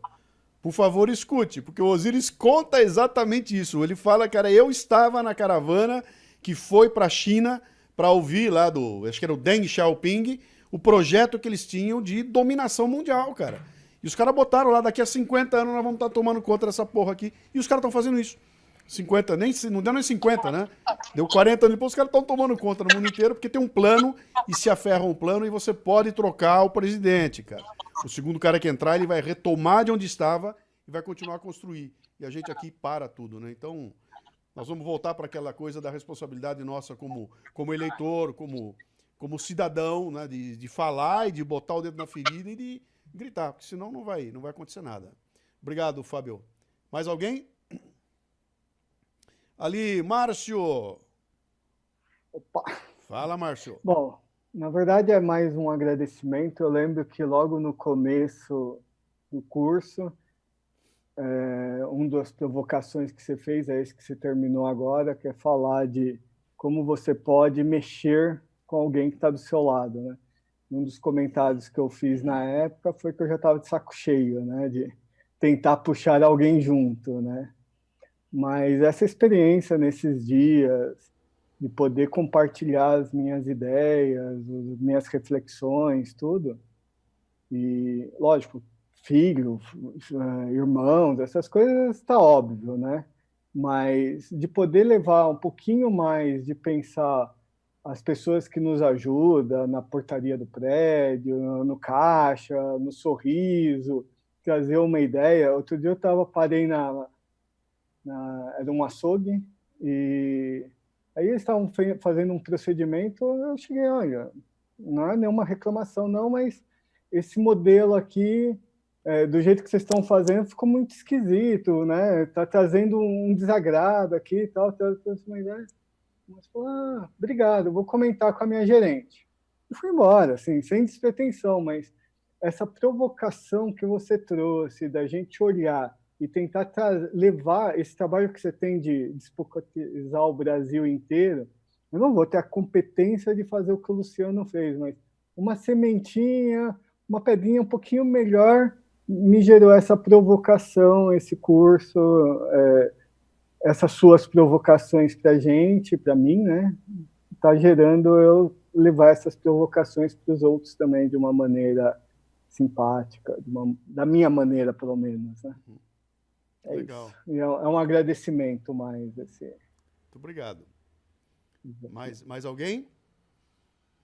por favor, escute, porque o Osiris conta exatamente isso. Ele fala, cara, eu estava na caravana que foi para a China para ouvir lá acho que era o Deng Xiaoping, o projeto que eles tinham de dominação mundial, cara. E os caras botaram lá, daqui a 50 anos nós vamos estar tomando conta dessa porra aqui. E os caras estão fazendo isso. 50, não deu nem 50, né? Deu 40 anos depois, os caras estão tomando conta no mundo inteiro, porque tem um plano e se aferram um plano e você pode trocar o presidente, cara. O segundo cara que entrar, ele vai retomar de onde estava e vai continuar a construir. E a gente aqui para tudo, né? Então, nós vamos voltar para aquela coisa da responsabilidade nossa como eleitor, como cidadão, né? De falar e de botar o dedo na ferida e de gritar, porque senão não vai acontecer nada. Obrigado, Fábio. Mais alguém? Ali, Márcio. Opa. Fala, Márcio. Bom, na verdade é mais um agradecimento. Eu lembro que logo no começo do curso, uma das provocações que você fez é esse que você terminou agora, que é falar de como você pode mexer com alguém que está do seu lado, né? Um dos comentários que eu fiz na época foi que eu já estava de saco cheio, né? De tentar puxar alguém junto, né? Mas essa experiência nesses dias, de poder compartilhar as minhas ideias, as minhas reflexões, tudo, e, lógico, filho, irmãos, essas coisas está óbvio, né? Mas de poder levar um pouquinho mais de pensar as pessoas que nos ajudam na portaria do prédio, no caixa, no sorriso, trazer uma ideia. Outro dia eu parei era um açougue, e aí eles estavam fazendo um procedimento, eu cheguei, olha, não é nenhuma reclamação não, mas esse modelo aqui, do jeito que vocês estão fazendo, ficou muito esquisito, né? Está trazendo um desagrado aqui e tal, uma ideia. Mas falou, obrigado, eu vou comentar com a minha gerente. E fui embora, assim, sem despretensão, mas essa provocação que você trouxe, da gente olhar e tentar levar esse trabalho que você tem de desburocratizar o Brasil inteiro, eu não vou ter a competência de fazer o que o Luciano fez, mas uma sementinha, uma pedrinha um pouquinho melhor me gerou essa provocação, esse curso, essas suas provocações para a gente, para mim, né? Está gerando eu levar essas provocações para os outros também de uma maneira simpática, da minha maneira, pelo menos, né? Legal. Isso. E é um agradecimento mais. Muito obrigado. Mais alguém?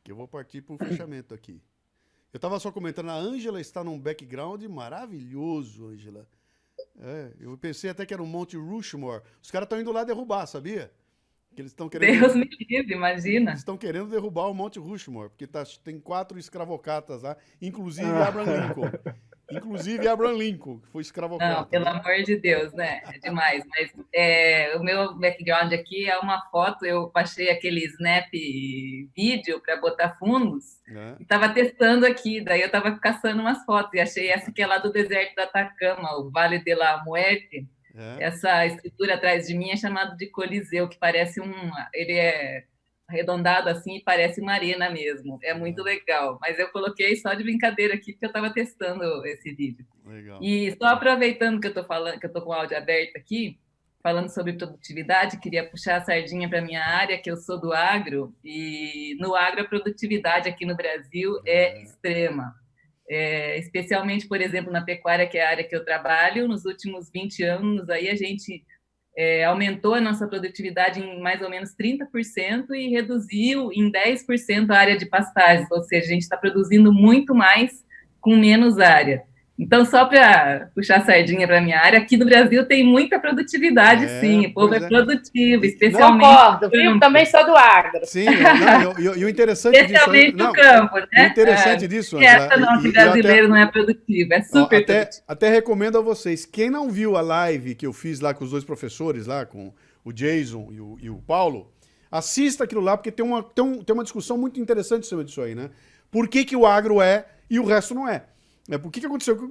Que eu vou partir para o fechamento aqui. Eu estava só comentando, a Ângela está num background maravilhoso, Ângela. Eu pensei até que era um Monte Rushmore. Os caras estão indo lá derrubar, sabia? Que eles estão querendo. Deus me livre, imagina. Eles estão querendo derrubar o Monte Rushmore, porque tem 4 escravocratas lá, inclusive Abraham Lincoln. Inclusive Abraham Lincoln, que foi escravocrata. Não, pelo amor de Deus, né? É demais. Mas o meu background aqui é uma foto, eu baixei aquele Snap vídeo para botar fundos e estava testando aqui, daí eu estava caçando umas fotos e achei essa que é lá do deserto do Atacama, o Vale de la Muerte. Essa estrutura atrás de mim é chamada de Coliseu, que parece ele é arredondado assim e parece uma arena mesmo. É muito legal. Mas eu coloquei só de brincadeira aqui, porque eu estava testando esse vídeo. Legal. E só aproveitando que eu estou falando, que eu estou com o áudio aberto aqui, falando sobre produtividade, queria puxar a sardinha para a minha área, que eu sou do agro, e no agro a produtividade aqui no Brasil é extrema. Especialmente, por exemplo, na pecuária, que é a área que eu trabalho, nos últimos 20 anos, aí a gente aumentou a nossa produtividade em mais ou menos 30% e reduziu em 10% a área de pastagens, ou seja, a gente está produzindo muito mais com menos área. Então, só para puxar a sardinha para a minha área, aqui no Brasil tem muita produtividade, sim. O povo é produtivo, especialmente. Concordo, viu? Também sou do agro. Sim, e o interessante disso. Especialmente no campo, né? O interessante disso. Essa não, que brasileiro não é produtivo, é super produtivo. Até recomendo a vocês, quem não viu a live que eu fiz lá com os 2 professores, lá com o Jason e o Paulo, assista aquilo lá, porque tem uma discussão muito interessante sobre isso aí, né? Por que o agro é e o resto não é? Por que aconteceu que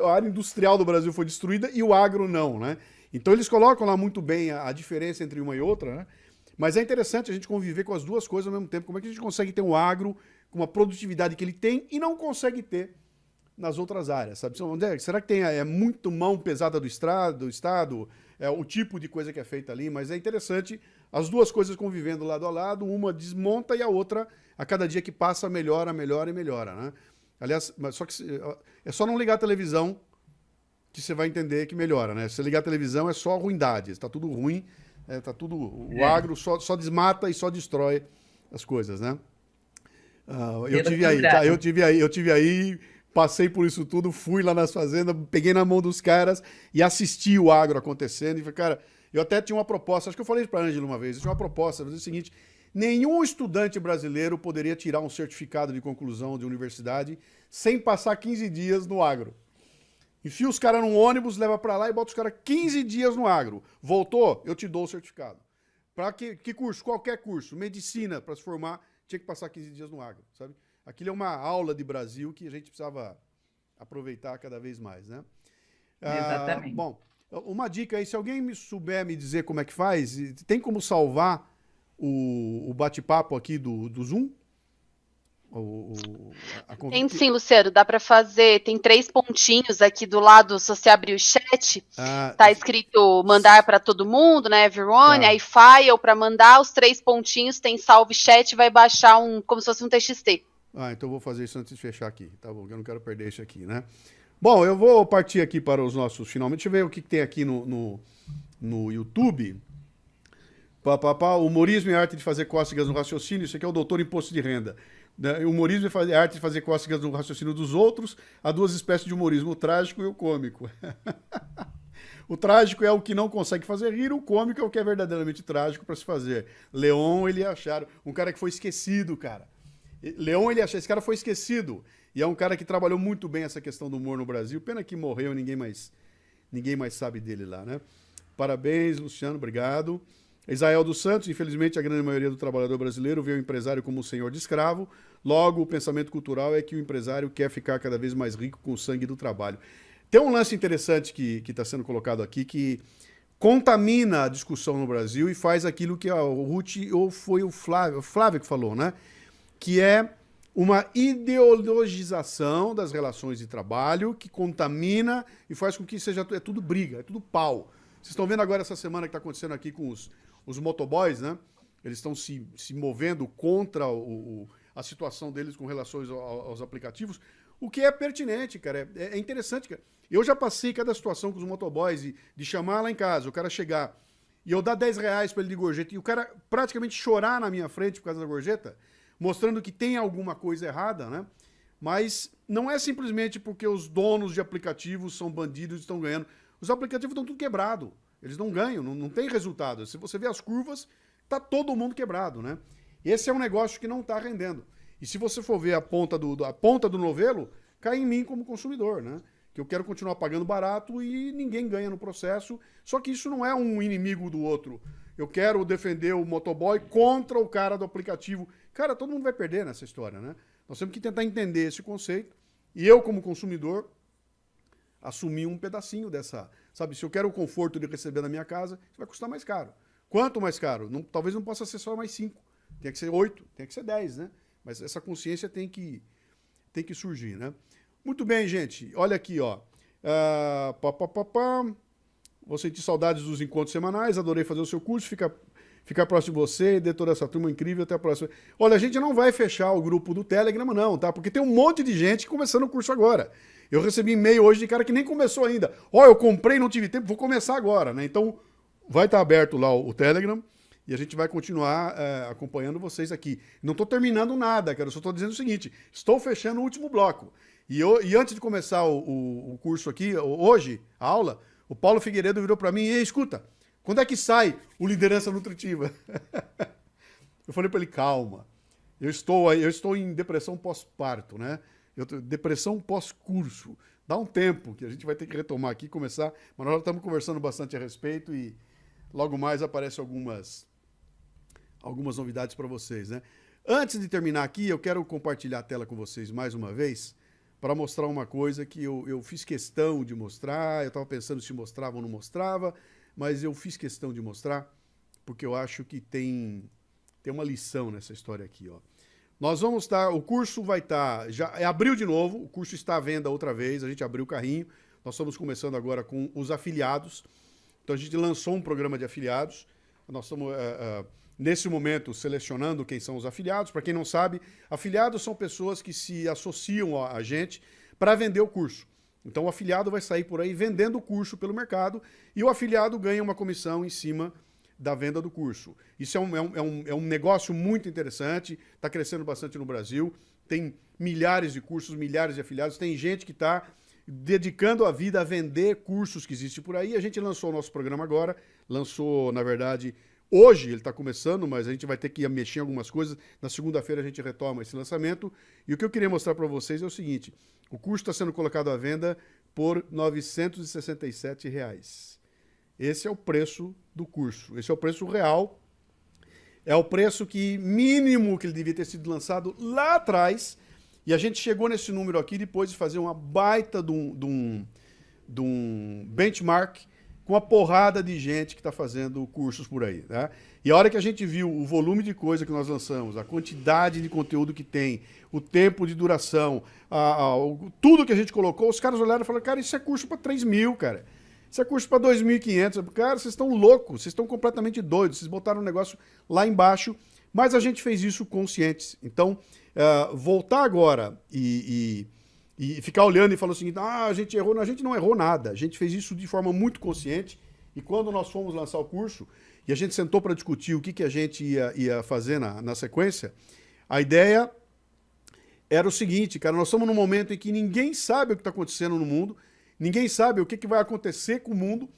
a área industrial do Brasil foi destruída e o agro não, né? Então eles colocam lá muito bem a diferença entre uma e outra, né? Mas é interessante a gente conviver com as duas coisas ao mesmo tempo. Como é que a gente consegue ter um agro com uma produtividade que ele tem e não consegue ter nas outras áreas, sabe? Será que é muito mão pesada do Estado, o tipo de coisa que é feita ali? Mas é interessante as duas coisas convivendo lado a lado, uma desmonta e a outra, a cada dia que passa, melhora, né? Aliás, é só não ligar a televisão que você vai entender que melhora, né? Se você ligar a televisão é só ruindade, está tudo ruim, o agro só desmata e só destrói as coisas, né? Eu tive aí Passei por isso tudo, fui lá nas fazendas, peguei na mão dos caras e assisti o agro acontecendo. E falei, cara, eu até tinha uma proposta, acho que eu falei para a Ângela uma vez, eu tinha uma proposta, fazer o seguinte, nenhum estudante brasileiro poderia tirar um certificado de conclusão de universidade sem passar 15 dias no agro. Enfia os caras num ônibus, leva para lá e bota os caras 15 dias no agro. Voltou, eu te dou o certificado. Para que curso? Qualquer curso. Medicina, para se formar, tinha que passar 15 dias no agro, sabe? Aquilo é uma aula de Brasil que a gente precisava aproveitar cada vez mais, né? Exatamente. Bom, uma dica aí, se alguém souber me dizer como é que faz, tem como salvar o bate-papo aqui do Zoom? Tem sim, Luciano, dá para fazer, tem 3 pontinhos aqui do lado, se você abrir o chat, tá escrito mandar para todo mundo, né, everyone, aí file para mandar, os 3 pontinhos, tem salve chat, vai baixar como se fosse um TXT. Então eu vou fazer isso antes de fechar aqui, tá bom? Eu não quero perder isso aqui, né? Bom, eu vou partir aqui para os nossos finalmente. Deixa eu ver o que tem aqui no YouTube. Humorismo e arte de fazer cócegas no raciocínio. Isso aqui é o doutor imposto de renda. Humorismo é arte de fazer cócegas no raciocínio dos outros. Há 2 espécies de humorismo, o trágico e o cômico. O trágico é o que não consegue fazer rir, o cômico é o que é verdadeiramente trágico para se fazer. Leon, ele acharam. Um cara que foi esquecido, cara. Leon, ele achou, esse cara foi esquecido. E é um cara que trabalhou muito bem essa questão do humor no Brasil. Pena que morreu, ninguém mais sabe dele lá, né? Parabéns, Luciano, obrigado. Israel dos Santos, infelizmente a grande maioria do trabalhador brasileiro vê o empresário como um senhor de escravo. Logo, o pensamento cultural é que o empresário quer ficar cada vez mais rico com o sangue do trabalho. Tem um lance interessante que está sendo colocado aqui que contamina a discussão no Brasil e faz aquilo que a Ruth, ou foi o Flávio que falou, né? Que é uma ideologização das relações de trabalho que contamina e faz com que seja tudo briga, é tudo pau. Vocês estão vendo agora essa semana que está acontecendo aqui com os motoboys, né? Eles estão se movendo contra a situação deles com relações aos aplicativos, o que é pertinente, cara, é interessante, cara. Eu já passei cada situação com os motoboys de chamar lá em casa, o cara chegar e eu dar R$10 para ele de gorjeta e o cara praticamente chorar na minha frente por causa da gorjeta, mostrando que tem alguma coisa errada, né? Mas não é simplesmente porque os donos de aplicativos são bandidos e estão ganhando. Os aplicativos estão tudo quebrado. Eles não ganham, não tem resultado. Se você vê as curvas, tá todo mundo quebrado, né? Esse é um negócio que não está rendendo. E se você for ver a ponta do novelo, cai em mim como consumidor, né? Que eu quero continuar pagando barato e ninguém ganha no processo. Só que isso não é um inimigo do outro. Eu quero defender o motoboy contra o cara do aplicativo. Cara, todo mundo vai perder nessa história, né? Nós temos que tentar entender esse conceito. E eu, como consumidor, assumir um pedacinho dessa... Sabe, se eu quero o conforto de receber na minha casa, isso vai custar mais caro. Quanto mais caro? Talvez não possa ser só mais 5. Tem que ser 8, tem que ser 10, né? Mas essa consciência tem que surgir, né? Muito bem, gente. Olha aqui, ó. Vou sentir saudades dos encontros semanais. Adorei fazer o seu curso. Ficar próximo de você, de toda essa turma incrível. Até a próxima. Olha, a gente não vai fechar o grupo do Telegram, não, tá? Porque tem um monte de gente começando o curso agora. Eu recebi e-mail hoje de cara que nem começou ainda. Eu comprei, não tive tempo, vou começar agora, né? Então, vai estar aberto lá o Telegram e a gente vai continuar acompanhando vocês aqui. Não estou terminando nada, cara. Eu só estou dizendo o seguinte, estou fechando o último bloco. E antes de começar o curso aqui, hoje, a aula, o Paulo Figueiredo virou para mim e escuta, quando é que sai o Liderança Nutritiva? Eu falei para ele, calma, eu estou em depressão pós-parto, né? Depressão pós-curso. Dá um tempo que a gente vai ter que retomar aqui, começar, mas nós já estamos conversando bastante a respeito e logo mais aparecem algumas novidades para vocês, né? Antes de terminar aqui, eu quero compartilhar a tela com vocês mais uma vez para mostrar uma coisa que eu fiz questão de mostrar. Eu estava pensando se mostrava ou não mostrava, mas eu fiz questão de mostrar porque eu acho que tem uma lição nessa história aqui, ó. Nós vamos estar, o curso vai estar, já abriu de novo, o curso está à venda outra vez, a gente abriu o carrinho, nós estamos começando agora com os afiliados, então a gente lançou um programa de afiliados, nós estamos, nesse momento, selecionando quem são os afiliados. Para quem não sabe, afiliados são pessoas que se associam a gente para vender o curso. Então o afiliado vai sair por aí vendendo o curso pelo mercado e o afiliado ganha uma comissão em cima da venda do curso. Isso é um negócio muito interessante, está crescendo bastante no Brasil. tem milhares de cursos, milhares de afiliados, tem gente que está dedicando a vida a vender cursos que existem por aí. A gente lançou o nosso programa agora, lançou, na verdade, hoje ele está começando, mas a gente vai ter que mexer em algumas coisas. Na segunda-feira a gente retoma esse lançamento. E o que eu queria mostrar para vocês é o seguinte, o curso está sendo colocado à venda por R$ 967. Esse é o preço do curso, esse é o preço real, é o preço que mínimo que ele devia ter sido lançado lá atrás, e a gente chegou nesse número aqui depois de fazer uma baita de um benchmark com uma porrada de gente que está fazendo cursos por aí, né? E a hora que a gente viu o volume de coisa que nós lançamos, a quantidade de conteúdo que tem, o tempo de duração, tudo que a gente colocou, os caras olharam e falaram, cara, isso é curso para 3 mil, cara. Isso é curso para 2.500. Cara, vocês estão loucos, vocês estão completamente doidos, vocês botaram o negócio lá embaixo, mas a gente fez isso conscientes. Então, voltar agora e ficar olhando e falar o seguinte, a gente errou. Não, a gente não errou nada, a gente fez isso de forma muito consciente, e quando nós fomos lançar o curso, e a gente sentou para discutir o que a gente ia fazer na sequência, a ideia era o seguinte, cara, nós estamos num momento em que ninguém sabe o que está acontecendo no mundo, ninguém sabe o que vai acontecer com o mundo,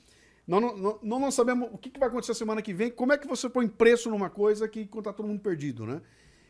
nós não sabemos o que vai acontecer semana que vem, como é que você põe preço numa coisa que está todo mundo perdido, né?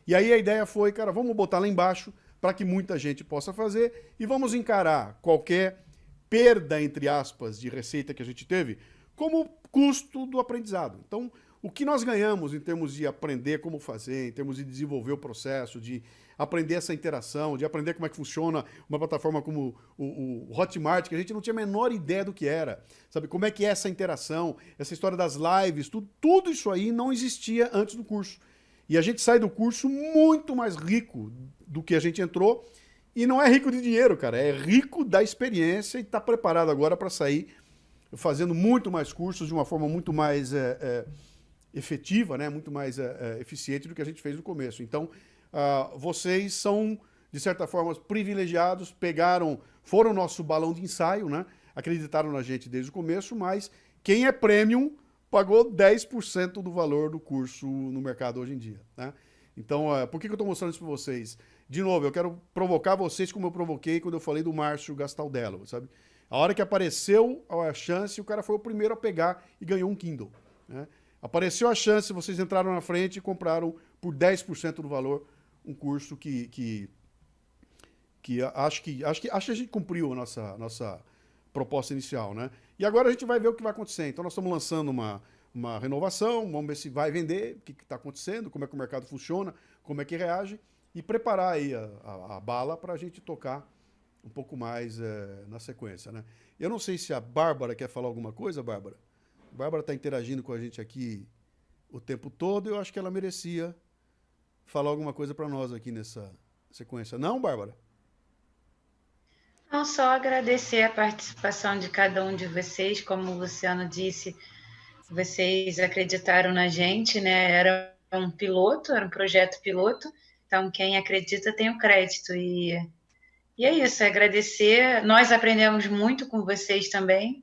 E aí a ideia foi, cara, vamos botar lá embaixo para que muita gente possa fazer e vamos encarar qualquer perda, entre aspas, de receita que a gente teve como custo do aprendizado. Então, o que nós ganhamos em termos de aprender como fazer, em termos de desenvolver o processo, de aprender essa interação, de aprender como é que funciona uma plataforma como o Hotmart, que a gente não tinha a menor ideia do que era, sabe? Como é que é essa interação, essa história das lives, tudo isso aí não existia antes do curso. E a gente sai do curso muito mais rico do que a gente entrou, e não é rico de dinheiro, cara, é rico da experiência e está preparado agora para sair fazendo muito mais cursos de uma forma muito mais efetiva, né? Muito mais eficiente do que a gente fez no começo. Então, vocês são, de certa forma, privilegiados, foram nosso balão de ensaio, né? Acreditaram na gente desde o começo, mas quem é premium pagou 10% do valor do curso no mercado hoje em dia, né? Então, por que eu estou mostrando isso para vocês? De novo, eu quero provocar vocês como eu provoquei quando eu falei do Márcio Gastaldello, sabe? A hora que apareceu a chance, o cara foi o primeiro a pegar e ganhou um Kindle, né? Apareceu a chance, vocês entraram na frente e compraram por 10% do valor um curso que acho que a gente cumpriu a nossa proposta inicial, né? E agora a gente vai ver o que vai acontecer. Então nós estamos lançando uma renovação, vamos ver se vai vender, o que está acontecendo, como é que o mercado funciona, como é que reage, e preparar aí a bala para a gente tocar um pouco mais na sequência, né? Eu não sei se a Bárbara quer falar alguma coisa, Bárbara. A Bárbara está interagindo com a gente aqui o tempo todo, eu acho que ela merecia falar alguma coisa para nós aqui nessa sequência. Não, Bárbara? Não, só agradecer a participação de cada um de vocês. Como o Luciano disse, vocês acreditaram na gente, né? Era um piloto, era um projeto piloto, então quem acredita tem o crédito. E é isso, é agradecer. Nós aprendemos muito com vocês também.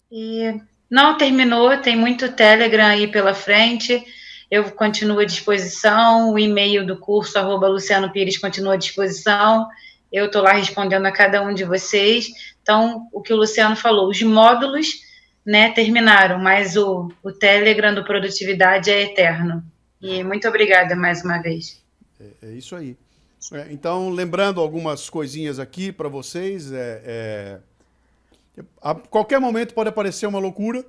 E não terminou, tem muito Telegram aí pela frente. Eu continuo à disposição, o e-mail do curso, @Luciano Pires, continua à disposição. Eu estou lá respondendo a cada um de vocês. Então, o que o Luciano falou, os módulos, né, terminaram, mas o Telegram do Produtividade é eterno. E muito obrigada mais uma vez. É isso aí. Então, lembrando algumas coisinhas aqui para vocês, a qualquer momento pode aparecer uma loucura,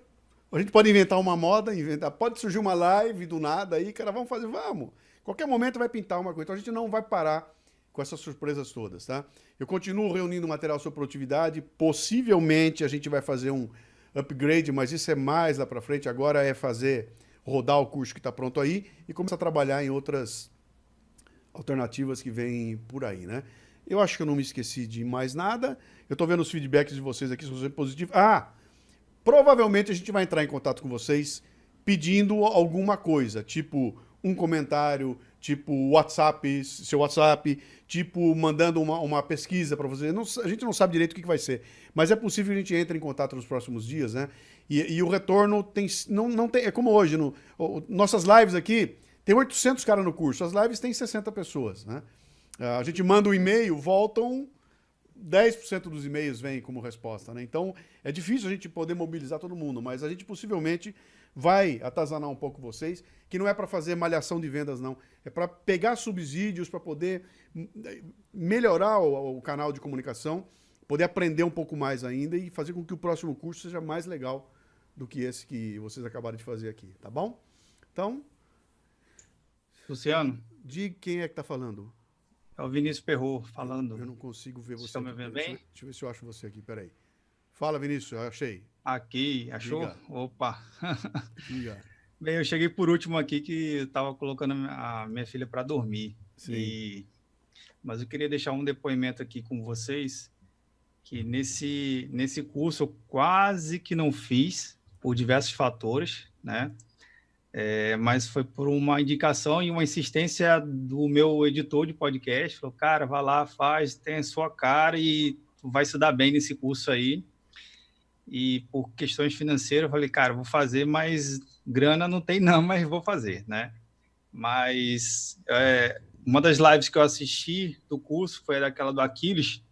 a gente pode inventar uma moda, pode surgir uma live do nada aí, cara, vamos fazer, vamos. Qualquer momento vai pintar uma coisa, então a gente não vai parar com essas surpresas todas, tá? Eu continuo reunindo material sobre produtividade, possivelmente a gente vai fazer um upgrade, mas isso é mais lá para frente, agora é rodar o curso que está pronto aí e começar a trabalhar em outras alternativas que vêm por aí, né? Eu acho que eu não me esqueci de mais nada. Eu estou vendo os feedbacks de vocês aqui, são sempre positivos. Provavelmente a gente vai entrar em contato com vocês pedindo alguma coisa, tipo um comentário, tipo WhatsApp, seu WhatsApp, tipo mandando uma pesquisa para vocês. A gente não sabe direito o que vai ser, mas é possível que a gente entre em contato nos próximos dias, né? E o retorno não tem, é como hoje, nossas lives aqui, tem 800 caras no curso, as lives têm 60 pessoas, né? A gente manda um e-mail, voltam 10% dos e-mails vêm como resposta, né? Então, é difícil a gente poder mobilizar todo mundo, mas a gente possivelmente vai atazanar um pouco vocês, que não é para fazer malhação de vendas, não. É para pegar subsídios, para poder melhorar o canal de comunicação, poder aprender um pouco mais ainda e fazer com que o próximo curso seja mais legal do que esse que vocês acabaram de fazer aqui, tá bom? Então... Luciano? De quem é que está falando? É o Vinícius Perro falando. Eu não consigo ver você. Estão me vendo bem? Deixa eu ver se eu acho você aqui, peraí. Fala, Vinícius, eu achei. Aqui, achou? Diga. Opa! Diga. Bem, eu cheguei por último aqui que estava colocando a minha filha para dormir. Sim. Mas eu queria deixar um depoimento aqui com vocês, que nesse curso eu quase que não fiz, por diversos fatores, né? Mas foi por uma indicação e uma insistência do meu editor de podcast. Falou, cara, vai lá, faz, tem a sua cara e tu vai se dar bem nesse curso aí. E por questões financeiras, eu falei, cara, vou fazer, mas grana não tem não, mas vou fazer, né? Mas uma das lives que eu assisti do curso foi daquela do Aquiles.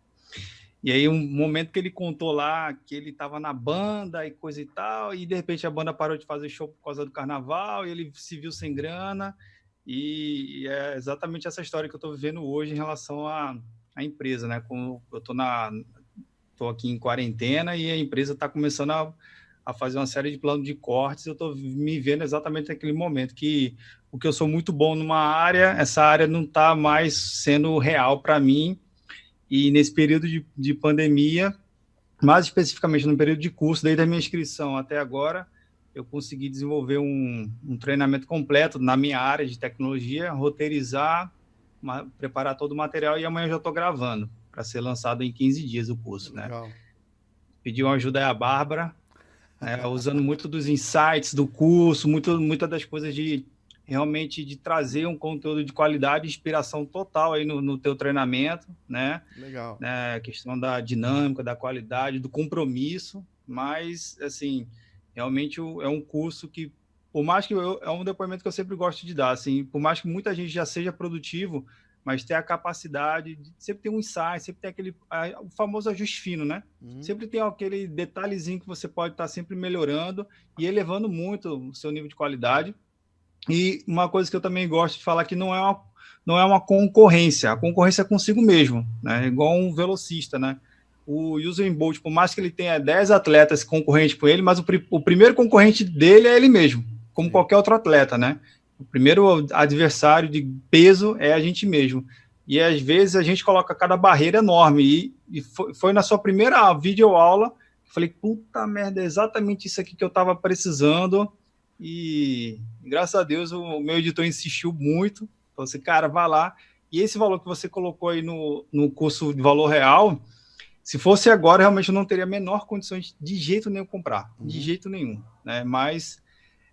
E aí, um momento que ele contou lá que ele estava na banda e coisa e tal, e de repente a banda parou de fazer show por causa do carnaval, e ele se viu sem grana, e é exatamente essa história que eu estou vivendo hoje em relação à empresa, né? Como eu estou aqui em quarentena e a empresa está começando a fazer uma série de planos de cortes, eu estou me vendo exatamente naquele momento que o que eu sou muito bom numa área, essa área não está mais sendo real para mim. E nesse período de pandemia, mais especificamente no período de curso, desde a minha inscrição até agora, eu consegui desenvolver um treinamento completo na minha área de tecnologia, roteirizar, preparar todo o material, e amanhã eu já estou gravando, para ser lançado em 15 dias o curso. Legal. Né? Pedi uma ajuda aí à Bárbara, usando muito dos insights do curso, muitas das coisas realmente de trazer um conteúdo de qualidade, inspiração total aí no teu treinamento, né? Legal. A questão da dinâmica, da qualidade, do compromisso, mas, assim, realmente é um curso que, por mais que é um depoimento que eu sempre gosto de dar, assim, por mais que muita gente já seja produtivo, mas ter a capacidade de sempre ter um insight, sempre ter o famoso ajuste fino, né? Sempre tem aquele detalhezinho que você pode estar sempre melhorando e elevando muito o seu nível de qualidade. E uma coisa que eu também gosto de falar que não é uma concorrência, a concorrência é consigo mesmo, né? Igual um velocista, né? O Usain Bolt, por mais que ele tenha 10 atletas concorrentes com ele, mas o primeiro concorrente dele é ele mesmo, como qualquer outro atleta, né? O primeiro adversário de peso é a gente mesmo. E às vezes a gente coloca cada barreira enorme. E foi na sua primeira videoaula que eu falei, puta merda, é exatamente isso aqui que eu estava precisando. E graças a Deus o meu editor insistiu muito, falou assim, cara, vai lá, e esse valor que você colocou aí no curso de valor real, se fosse agora, realmente eu não teria a menor condições de jeito nenhum comprar, de jeito nenhum, né? Mas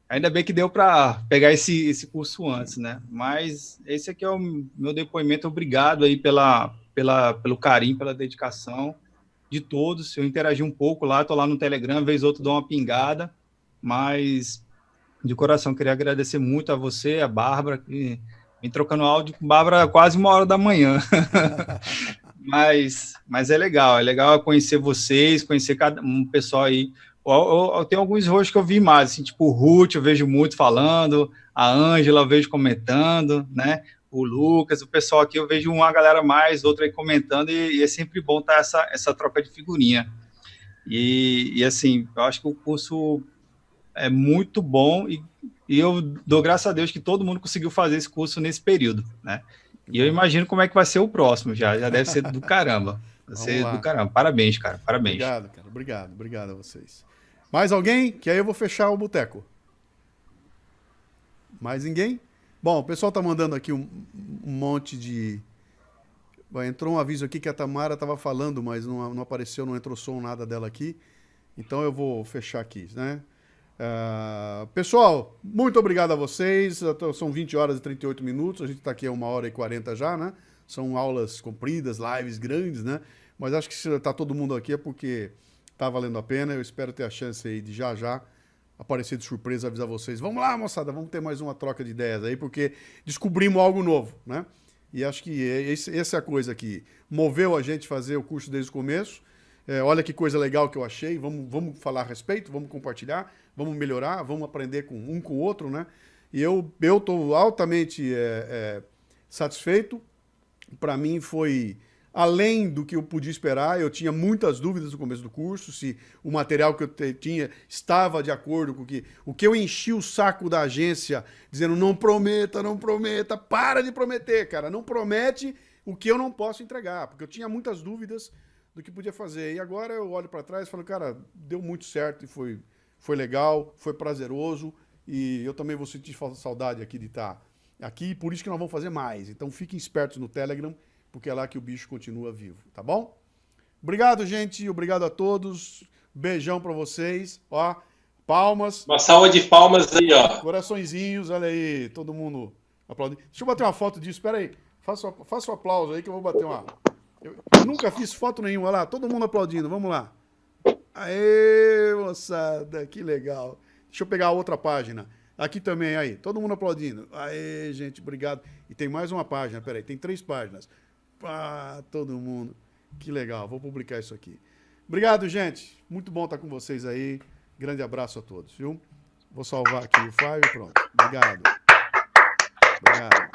ainda bem que deu para pegar esse curso antes, né? Mas esse aqui é o meu depoimento, obrigado aí pelo carinho, pela dedicação de todos. Eu interagi um pouco lá, estou lá no Telegram, vez ou outra dou uma pingada, mas de coração, queria agradecer muito a você, a Bárbara, que vem trocando áudio com a Bárbara quase 1h da manhã. mas é legal conhecer vocês, conhecer cada um pessoal aí. Eu tenho alguns rostos que eu vi mais, assim, tipo o Ruth, eu vejo muito falando, a Ângela eu vejo comentando, né? O Lucas, o pessoal aqui, eu vejo uma galera mais, outra aí comentando, e é sempre bom estar essa troca de figurinha. E assim, eu acho que o curso é muito bom e eu dou graças a Deus que todo mundo conseguiu fazer esse curso nesse período, né? E eu imagino como é que vai ser o próximo, já deve ser do caramba. Vai ser do caramba. Parabéns, cara, parabéns. Obrigado, cara, obrigado a vocês. Mais alguém? Que aí eu vou fechar o boteco. Mais ninguém? Bom, o pessoal tá mandando aqui um monte de... Entrou um aviso aqui que a Tamara estava falando, mas não apareceu, não entrou som, nada dela aqui. Então eu vou fechar aqui, né? Pessoal, muito obrigado a vocês. São 20 horas e 38 minutos. A gente está aqui a 1h40 já, né? São aulas compridas, lives grandes, né? Mas acho que se está todo mundo aqui é porque está valendo a pena. Eu espero ter a chance aí de já aparecer de surpresa, avisar vocês. Vamos lá, moçada, vamos ter mais uma troca de ideias aí, porque descobrimos algo novo, né? E acho que essa é a coisa que moveu a gente fazer o curso desde o começo. Olha que coisa legal que eu achei. Vamos falar a respeito, vamos compartilhar, vamos melhorar, vamos aprender um com o outro, né? E eu estou altamente satisfeito. Para mim foi além do que eu podia esperar. Eu tinha muitas dúvidas no começo do curso, se o material que eu tinha estava de acordo com o que eu enchi o saco da agência, dizendo não prometa, para de prometer, cara, não promete o que eu não posso entregar, porque eu tinha muitas dúvidas do que podia fazer. E agora eu olho para trás e falo, cara, deu muito certo e foi legal, foi prazeroso, e eu também vou sentir saudade aqui de estar aqui, por isso que nós vamos fazer mais. Então fiquem espertos no Telegram, porque é lá que o bicho continua vivo, tá bom? Obrigado, gente, obrigado a todos, beijão para vocês, ó, palmas. Uma salva de palmas aí, ó. Coraçõezinhos, olha aí, todo mundo aplaudindo. Deixa eu bater uma foto disso, espera aí, faça um aplauso aí que eu vou bater uma... Eu nunca fiz foto nenhuma, olha lá, todo mundo aplaudindo, vamos lá. Aê, moçada, que legal. Deixa eu pegar a outra página. Aqui também, aí, todo mundo aplaudindo. Aê, gente, obrigado. E tem mais uma página, peraí, tem 3 páginas. Todo mundo. Que legal, vou publicar isso aqui. Obrigado, gente. Muito bom estar com vocês aí. Grande abraço a todos, viu? Vou salvar aqui o file e pronto. Obrigado. Obrigado.